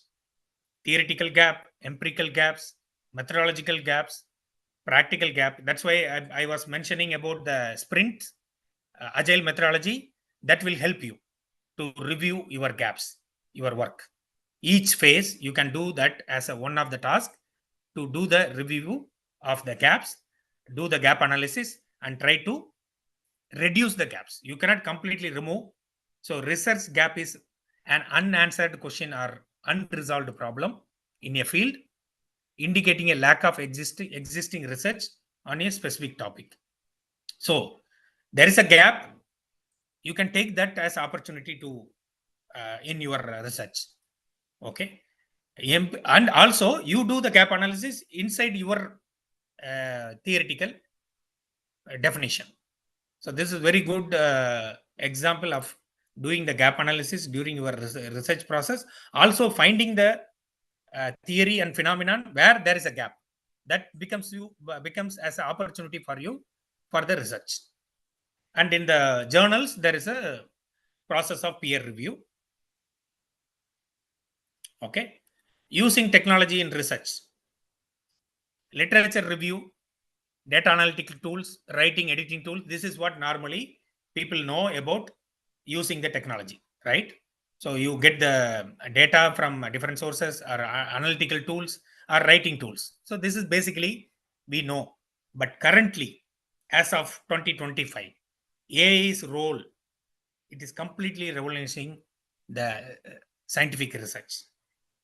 Theoretical gap, empirical gaps, methodological gaps, practical gap. That's why I was mentioning about the sprint agile methodology that will help you to review your gaps, your work. Each phase, you can do that as one of the tasks to do the review of the gaps, do the gap analysis, and try to reduce the gaps. You cannot completely remove. So research gap is an unanswered question or unresolved problem in a field, indicating a lack of existing research on a specific topic. So there is a gap. You can take that as opportunity to in your research. Okay. And also you do the gap analysis inside your theoretical definition. So this is very good example of doing the gap analysis during your research process. Also finding the theory and phenomenon where there is a gap, that becomes as an opportunity for you for the research. And in the journals, there is a process of peer review. Okay. Using technology in research, literature review, data analytical tools, writing, editing tools. This is what normally people know about using the technology, right? So you get the data from different sources or analytical tools or writing tools. So this is basically we know. But currently, as of 2025, AI's role, it is completely revolutionizing the scientific research.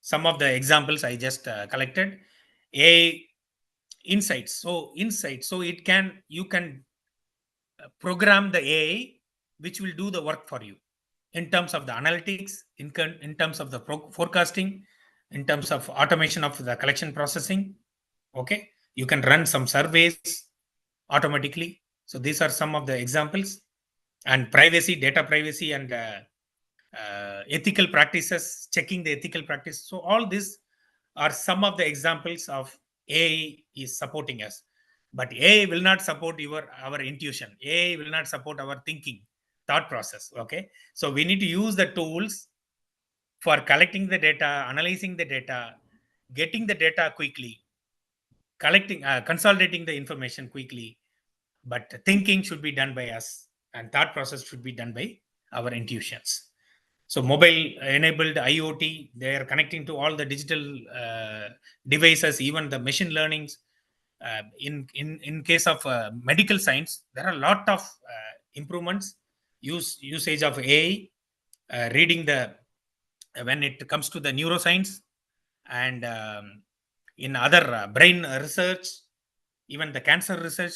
Some of the examples I just collected. AI insights. So you can program the AI which will do the work for you in terms of the analytics, in terms of the forecasting, in terms of automation of the collection processing. Okay. You can run some surveys automatically. So these are some of the examples. And privacy, data privacy, and ethical practices, checking the ethical practice. So all these are some of the examples of AI is supporting us. But AI will not support our intuition. AI will not support our thinking, thought process. Okay, so we need to use the tools for collecting the data, analyzing the data, getting the data quickly, consolidating the information quickly. But thinking should be done by us, and thought process should be done by our intuitions. So mobile enabled IoT, they are connecting to all the digital devices, even the machine learnings. In case of medical science, there are a lot of improvements, usage of AI, reading the when it comes to the neuroscience, and in other brain research, even the cancer research.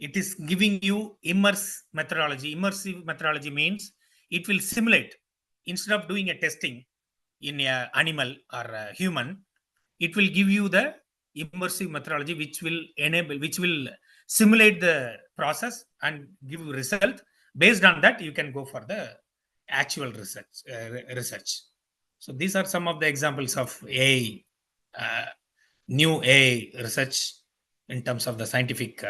It is giving you immersive methodology means it will simulate. Instead of doing a testing in a animal or a human, it will give you the immersive methodology, which will simulate the process and give you result. Based on that, you can go for the actual research. So these are some of the examples of AI, new AI research in terms of the scientific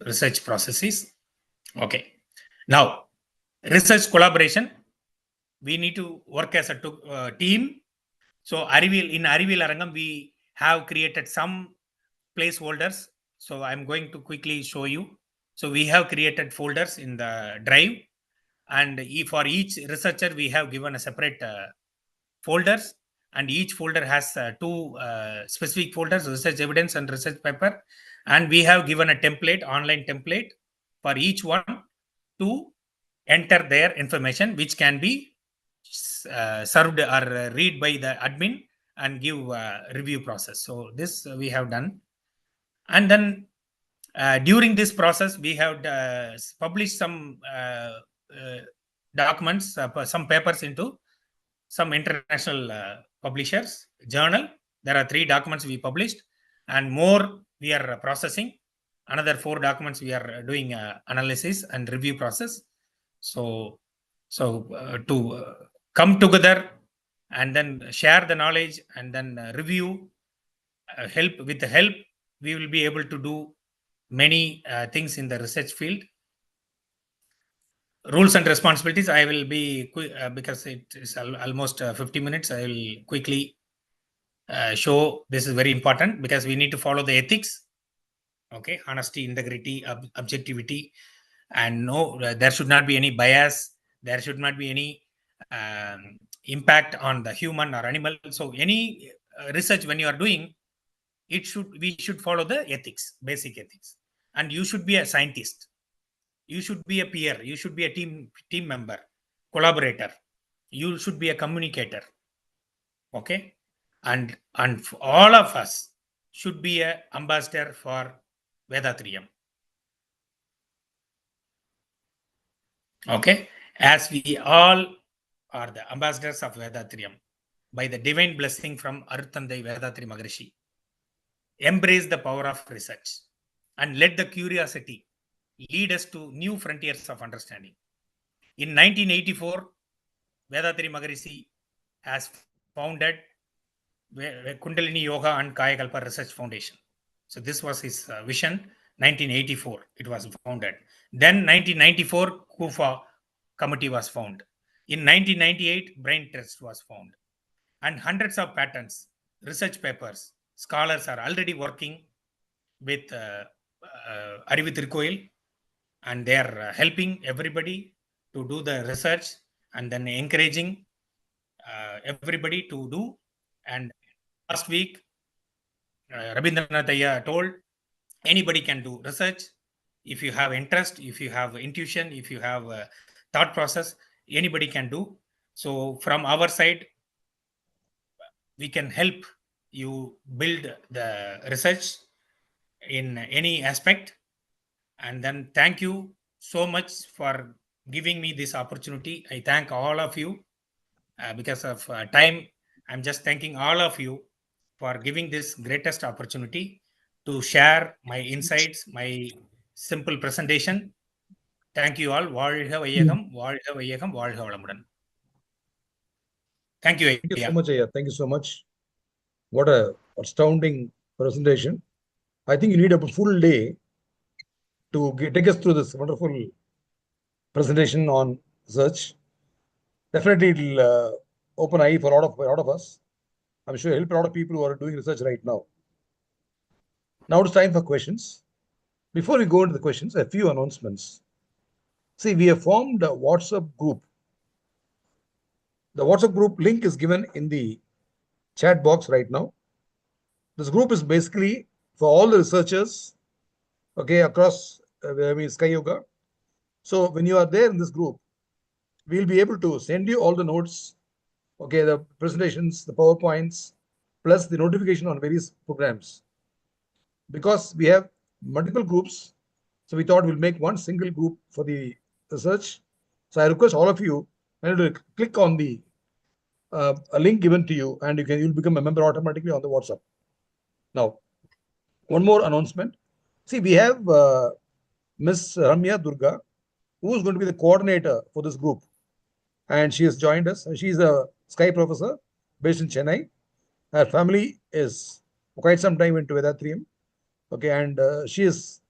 research processes. Okay, now research collaboration, we need to work as a team. So in Arivil Arangam, we have created some placeholders. So I'm going to quickly show you. So we have created folders in the drive, and for each researcher we have given a separate folders, and each folder has two specific folders: research evidence and research paper. And we have given a template, online template, for each one to enter their information, which can be served or read by the admin and give review process. So this we have done. And then during this process, we have published some documents, some papers into some international publishers journal. There are 3 documents we published, and more we are processing. Another 4 documents we are doing analysis and review process. So to come together and then share the knowledge and then review, with the help, we will be able to do many things in the research field. Rules and responsibilities, I will be quick because it is almost 50 minutes. I will quickly show. This is very important because we need to follow the ethics. Okay, honesty, integrity, objectivity, and no, there should not be any bias. There should not be any impact on the human or animal. So any research when you are doing, we should follow the ethics, basic ethics. And you should be a scientist. You should be a peer. You should be a team member, collaborator. You should be a communicator. Okay, and all of us should be a ambassador for Vedatrium. Okay, as we all are the ambassadors of Vedatrium by the divine blessing from Aruthandai Vedatri Maharishi. Embrace the power of research and let the curiosity lead us to new frontiers of understanding. In 1984, Vedatri Maharishi has founded Kundalini Yoga and Kayakalpa Research Foundation. So this was his vision. 1984 it was founded. Then 1994 KUFA committee was formed. In 1998 Brain Trust was formed, and hundreds of patents, research papers, scholars are already working with Arivu Tirukkoil, and they are helping everybody to do the research and then encouraging everybody to do. And last week Rabindranath Iyer told anybody can do research if you have interest, if you have intuition, if you have thought process, anybody can do. So from our side, we can help you build the research in any aspect. And then thank you so much for giving me this opportunity. I thank all of you. Because of time, I'm just thanking all of you for giving this greatest opportunity to share my insights, my simple presentation. Thank you all. வாழ்க வையகம், வாழ்க வையகம், வாழ்க வளமுடன். Thank you. Thank you so much, Ayya. Thank you so much. What a astounding presentation. I think you need a full day to take us through this wonderful presentation on research. Definitely, it'll open eye for a lot of us. I'm sure help a lot of people who are doing research right now. Now it's time for questions. Before we go into the questions, a few announcements. See, we have formed a WhatsApp group. The WhatsApp group link is given in the chat box right now. This group is basically for all the researchers, okay, across Sky Yoga. So when you are there in this group, we'll be able to send you all the notes, okay, the presentations, the PowerPoints, plus the notification on various programs. Because we have multiple groups, so we thought we'll make one single group for the research. So I request all of you to click on the a link given to you, and you'll become a member automatically on the WhatsApp. Now, one more announcement. See, we have Miss Ramya Durga, who is going to be the coordinator for this group, and she has joined us. She's a Sky professor based in Chennai. Her family is for quite some time into Vedatrium. Okay, and she is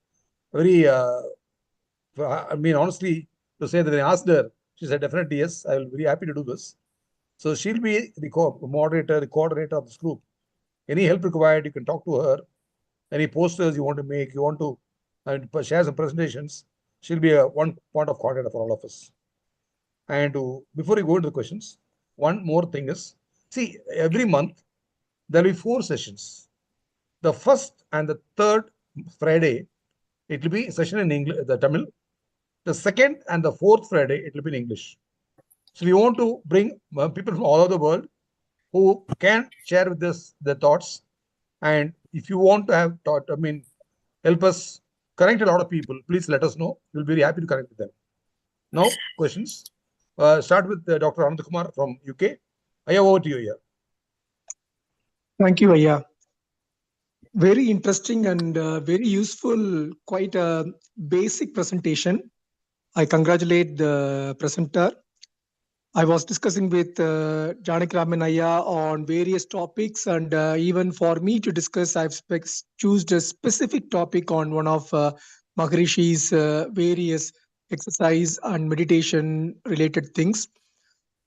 very, I mean, honestly, to say that I asked her, she said, definitely yes, I will be very happy to do this. So she'll be the moderator, the coordinator of this group. Any help required, you can talk to her. Any posters you want to make, you want to share some presentations, she'll be a one point of contact for all of us. And before we go into the questions, one more thing is, see, every month, there'll be 4 sessions. The first and the third Friday, it will be a session in English, the Tamil. The second and the fourth Friday, it will be in English. So we want to bring people from all over the world who can share with us their thoughts. And if you want to have help us connect a lot of people, please let us know. We'll be very happy to connect with them. Now, questions. Start with Dr. Anand Kumar from UK. Aya, over to you here. Thank you, Aya. Very interesting and very useful, quite a basic presentation. I congratulate the presenter. I was discussing with Janaki Raman Aya on various topics, and even for me to discuss, I've chosen a specific topic on one of Maharishi's various exercise and meditation related things.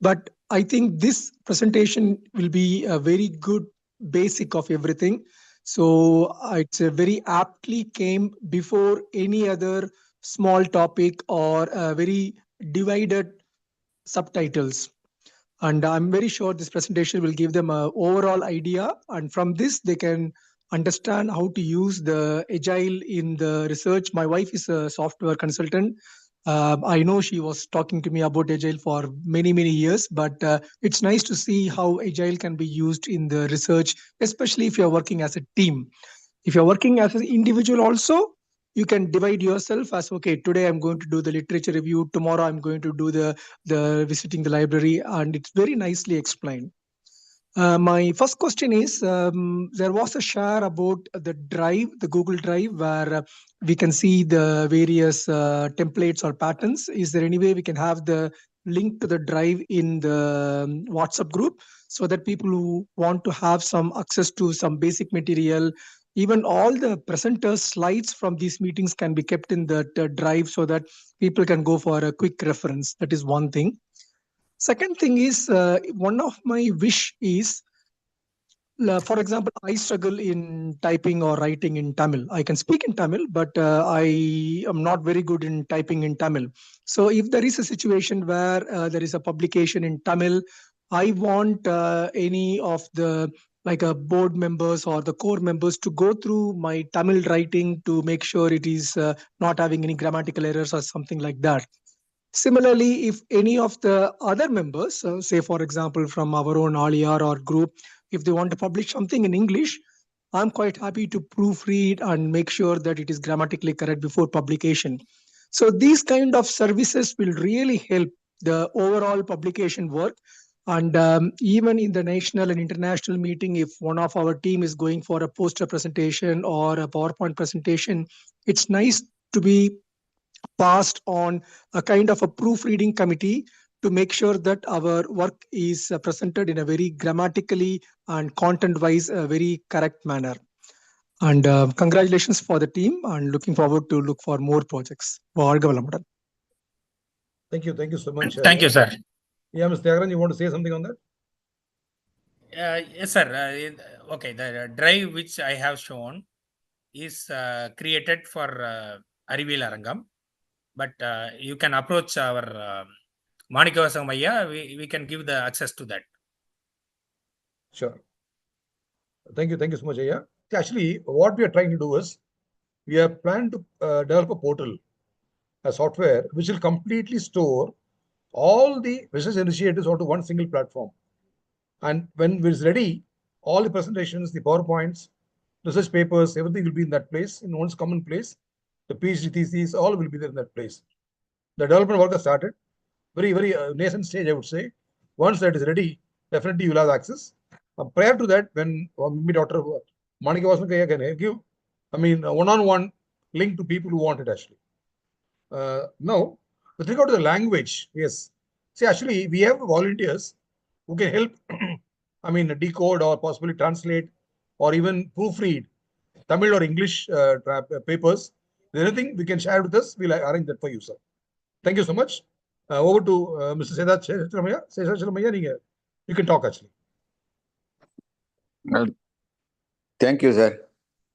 But I think this presentation will be a very good basic of everything. So it's a very aptly came before any other small topic or a very divided subtitles. And I'm very sure this presentation will give them an overall idea. And from this, they can understand how to use the Agile in the research. My wife is a software consultant. I know she was talking to me about Agile for many, many years, but it's nice to see how Agile can be used in the research, especially if you're working as a team. If you're working as an individual also, you can divide yourself as, okay, today I'm going to do the literature review, tomorrow I'm going to do the visiting the library, and it's very nicely explained. My first question is, there was a share about the Drive, the Google Drive, where we can see the various templates or patterns. Is there any way we can have the link to the Drive in the WhatsApp group so that people who want to have some access to some basic material, even all the presenters' slides from these meetings can be kept in the Drive so that people can go for a quick reference? That is one thing. Second thing is, one of my wish is, for example, I struggle in typing or writing in Tamil. I can speak in Tamil, but I am not very good in typing in Tamil. So if there is a situation where there is a publication in Tamil, I want any of the board members or the core members to go through my Tamil writing to make sure it is not having any grammatical errors or something like that. Similarly, if any of the other members, say for example from our own Aliyar or group, if they want to publish something in English, I'm quite happy to proofread and make sure that it is grammatically correct before publication. So these kind of services will really help the overall publication work. And even in the national and international meeting, if one of our team is going for a poster presentation or a PowerPoint presentation, it's nice to be passed on a kind of a proofreading committee to make sure that our work is presented in a very grammatically and content-wise very correct manner. And congratulations for the team, and looking forward to look for more projects. Varga Valamudan. Thank you so much. Thank you, sir. Yeah, Mr. Tyagaran, you want to say something on that? Yes, sir. Okay, the drive which I have shown is created for Arivil Arangam, but you can approach our Manikavasam Ayya. We can give the access to that. Sure. Thank you so much, Ayya. Actually, what we are trying to do is, we are planning to develop a portal, a software which will completely store all the research initiatives onto one single platform. And when it's ready, all the presentations, the PowerPoints, research papers, everything will be in that place, in one common place. The PhD theses, all will be there in that place. The development work has started. Very nascent stage, I would say. Once that is ready, definitely you will have access. Prior to that, when Dr. Manikavasam can give, a one-on-one link to people who want it actually. Now, with regard to the language, yes. See, actually, we have volunteers who can help, decode or possibly translate or even proofread Tamil or English papers. If there's anything we can share with us, we'll arrange that for you, sir. Thank you so much. Over to Mr. Seshachalamaya. You can talk actually. Thank you, sir.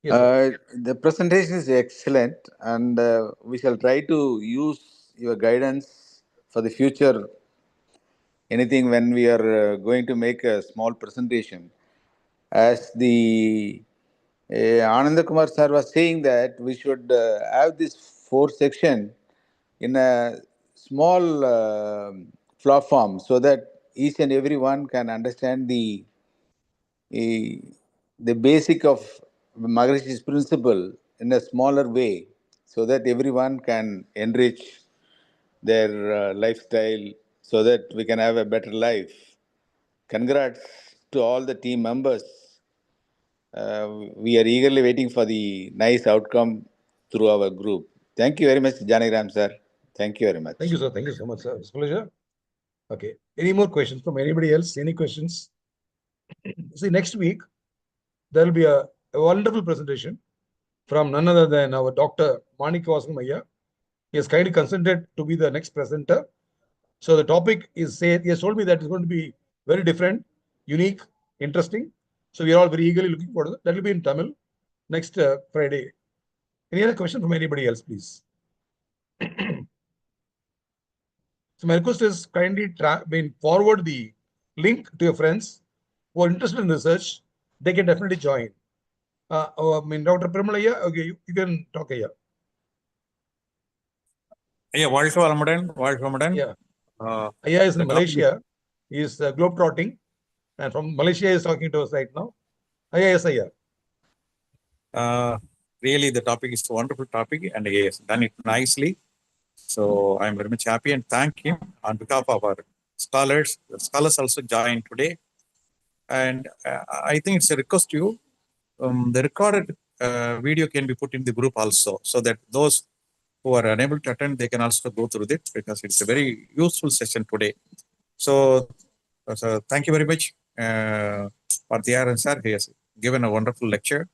Yes, sir. The presentation is excellent, and we shall try to use your guidance for the future. Anything when we are going to make a small presentation, as the Ananda Kumar sir was saying that we should have this 4 section in a small platform, so that each and every one can understand the basic of Maharishi's principle in a smaller way, so that everyone can enrich their lifestyle, so that we can have a better life. Congrats to all the team members. We are eagerly waiting for the nice outcome through our group. Thank you very much, Janagram sir. Thank you very much. Thank you, sir. Thank you so much, sir. It's a pleasure. Okay. Any more questions from anybody else? Any questions? See, next week, there will be a wonderful presentation from none other than our Dr. Manikavasam Ayya. He has kindly consented to be the next presenter. So the topic is, he has told me that it's going to be very different, unique, interesting. So we are all very eagerly looking forward to that. That will be in Tamil next Friday. Any other question from anybody else, please? So my request is kindly forward the link to your friends who are interested in research. They can definitely join. Dr. Premalaya, okay, you can talk here. Yeah, வாழ்க வளமுடன், வாழ்க வளமுடன். Yeah. Ayya is in Malaysia. He is globetrotting, and from Malaysia he is talking to us right now. Ayya, yes, Ayya. Really, the topic is a wonderful topic, and he has done it nicely. So I'm very much happy and thank him on behalf of our scholars. The scholars also joined today, and I think it's a request to you. The recorded video can be put in the group also, so that those who are unable to attend, they can also go through it, because it's a very useful session today. So thank you very much, Parthiyaran sir. He has given a wonderful lecture.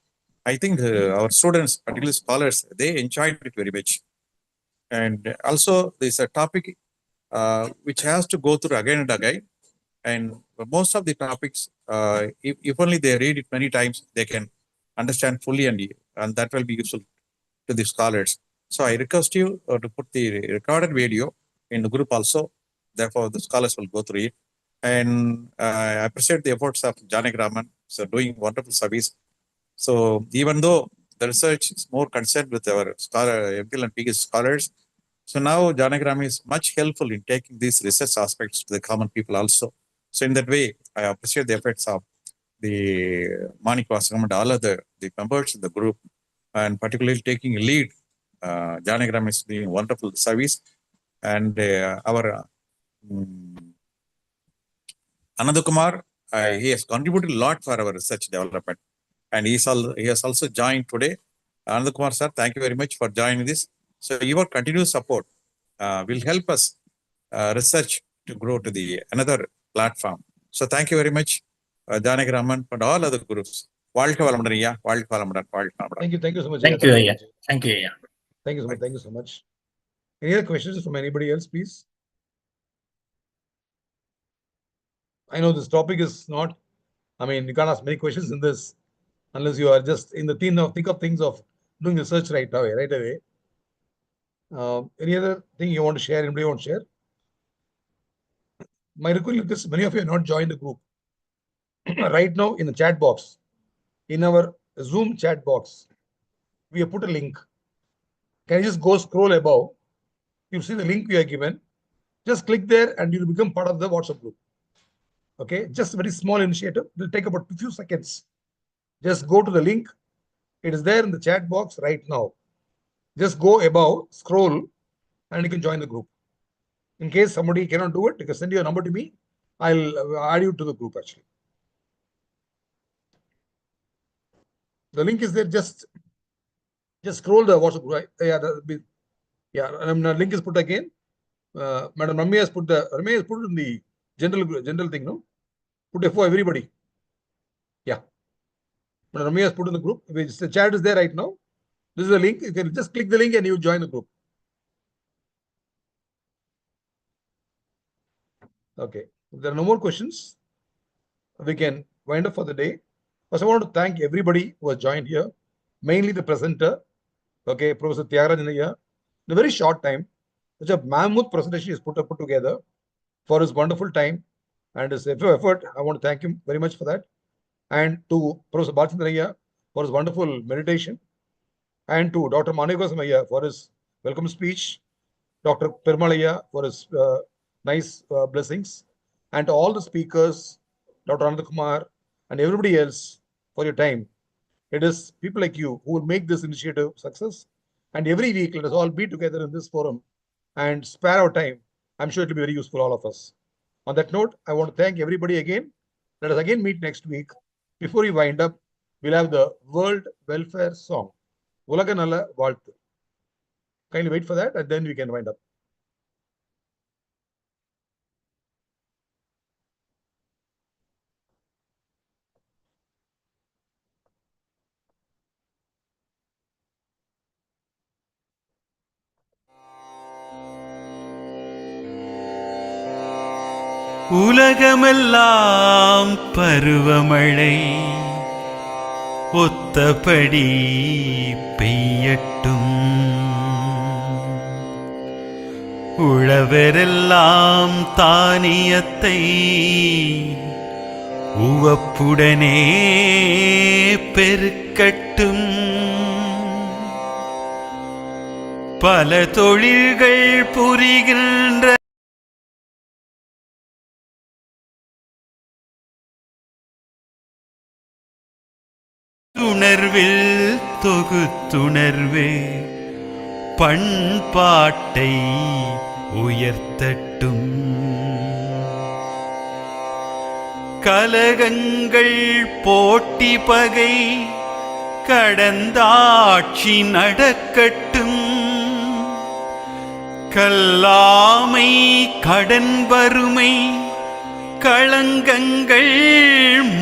I think our students, particularly scholars, they enjoyed it very much. And also, there's a topic which has to go through again and again. And most of the topics, if only they read it many times, they can understand fully, and that will be useful to the scholars. So I request you to put the recorded video in the group also. Therefore, the scholars will go through it. And I appreciate the efforts of Janakiraman, so doing wonderful service. So even though the research is more concerned with our MPhil and PhD scholars, so now Janakiraman is much helpful in taking these research aspects to the common people also. So in that way, I appreciate the efforts of the Manikavasam and all other the members of the group, and particularly taking a lead. Janakiraman is doing wonderful service, and our Ananda Kumar, he has contributed a lot for our research development, and he has also joined today. Ananda Kumar sir, thank you very much for joining this. So your continuous support will help us research to grow to the another platform. So thank you very much, Janakiraman and all other groups. வாழ்க வளமுடன் ஐயா, வாழ்க வளமுடன், வாழ்க வளமுடன். Thank you so much. Thank you, Aya. Thank you, Aya. Thank you so much. Thank you so much. Any other questions from anybody else, please? I know this topic is not, I mean, you can't ask many questions in this unless you are just in the thick of things of doing research right away, any other thing you want to share? Anybody want to share? My request is many of you have not joined the group. Right now in the chat box, in our Zoom chat box, we have put a link. Can you just go scroll above? You see the link we are given. Just click there and you will become part of the WhatsApp group. Okay, just a very small initiative. It will take about a few seconds. Just go to the link. It is there in the chat box right now. Just go above, scroll, and you can join the group. In case somebody cannot do it, you can send your number to me. I'll add you to the group actually. The link is there. Just scroll the WhatsApp group. The link is put again. Madam Ramya has put it in the general thing, no? Put it for everybody. Yeah. Madam Ramya has put in the group. The chat is there right now. This is the link. You can just click the link and you join the group. Okay. If there are no more questions, we can wind up for the day. First, I want to thank everybody who has joined here, mainly the presenter, okay, Professor Tyagarajan here. In a very short time, such a mammoth presentation is put together for his wonderful time and his effort. I want to thank him very much for that. And to Professor Bhatchandra for his wonderful meditation. And to Dr. Manegosamaya for his welcome speech. Dr. Permalaya for his nice blessings. And to all the speakers, Dr. Anandakumar, and everybody else for your time. It is people like you who will make this initiative success. And every week, let us all be together in this forum and spare our time. I'm sure it will be very useful, all of us. On that note, I want to thank everybody again. Let us again meet next week. Before we wind up, we'll have the World Welfare Song. Ulaga Nalla Vaalthu. Kindly wait for that and then we can wind up. உலகமெல்லாம் பருவமழை ஒத்தபடி பெய்யட்டும், உழவரெல்லாம் தானியத்தை உவப்புடனே பெருக்கட்டும், பல தொழில்கள் புரிகின்ற உணர்வில் தொகுத்துணர்வே பண்பாட்டை உயர்த்தட்டும், கலகங்கள் போட்டி பகை கடந்தாட்சி நடக்கட்டும், கல்லாமை கடன் வறுமை களங்கங்கள்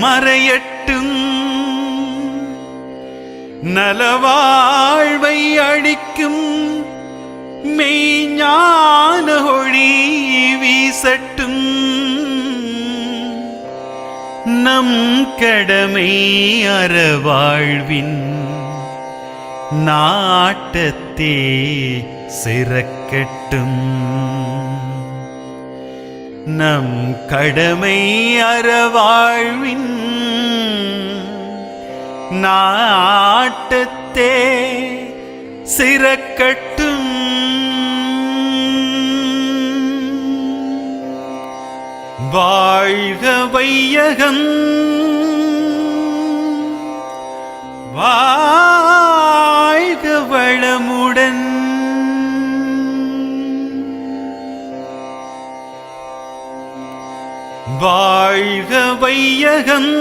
மறையட்டும், நலவாழ்வை அளிக்கும் மெய்ஞான ஒளி வீசட்டும், நம் கடமை அறவாழ்வின் நாட்டத்தே சிறக்கட்டும், நம் கடமை அறவாழ்வின் நாட்டத்தே சிறக்கட்டும். வாழ்க வையகம், வாழ்க வளமுடன், வாழ்க வையகம்,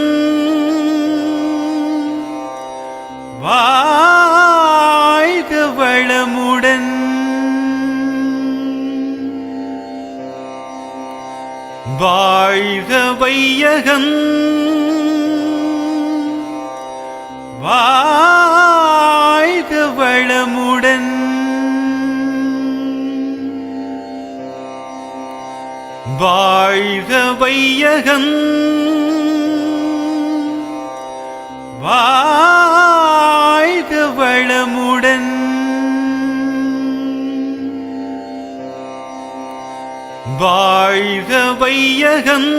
வாழ்க வளமுடன், வாழ்க வையகம், வாழ்க வளமுடன். வாழ்க வையகம். வாழ்க வளமுடன். வாழ்க வையகம்.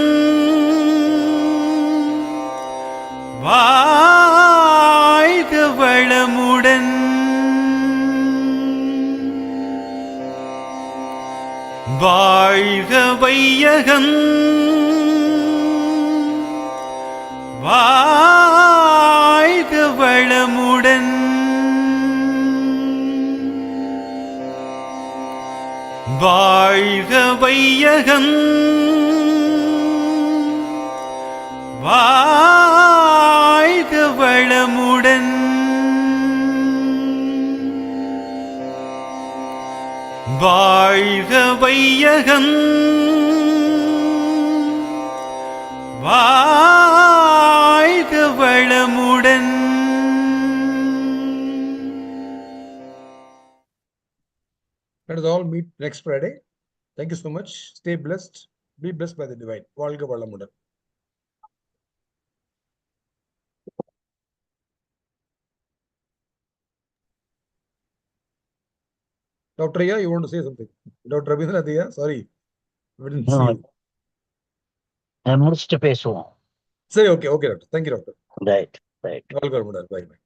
வாழ்க வளமுடன். வாழ்க வையகம். வாழ்க வளமுடன். வாழ்க வையகம். வாழ்க வளமுடன். வாழ்க வையகம். வாழ்க வளமுடன். Let us all meet next Friday. Thank you so much. Stay blessed. Be blessed by the divine. வாழ்க வளமுடன். Dr. Aya, you want to say something? Dr. Rabindranath Aya, sorry. We didn't see you. முடிச்சுட்டு பேசுவோம். சரி, okay, okay, doctor. Thank you, doctor. Right right. வாழ்க வளமுடன். Bye, bye.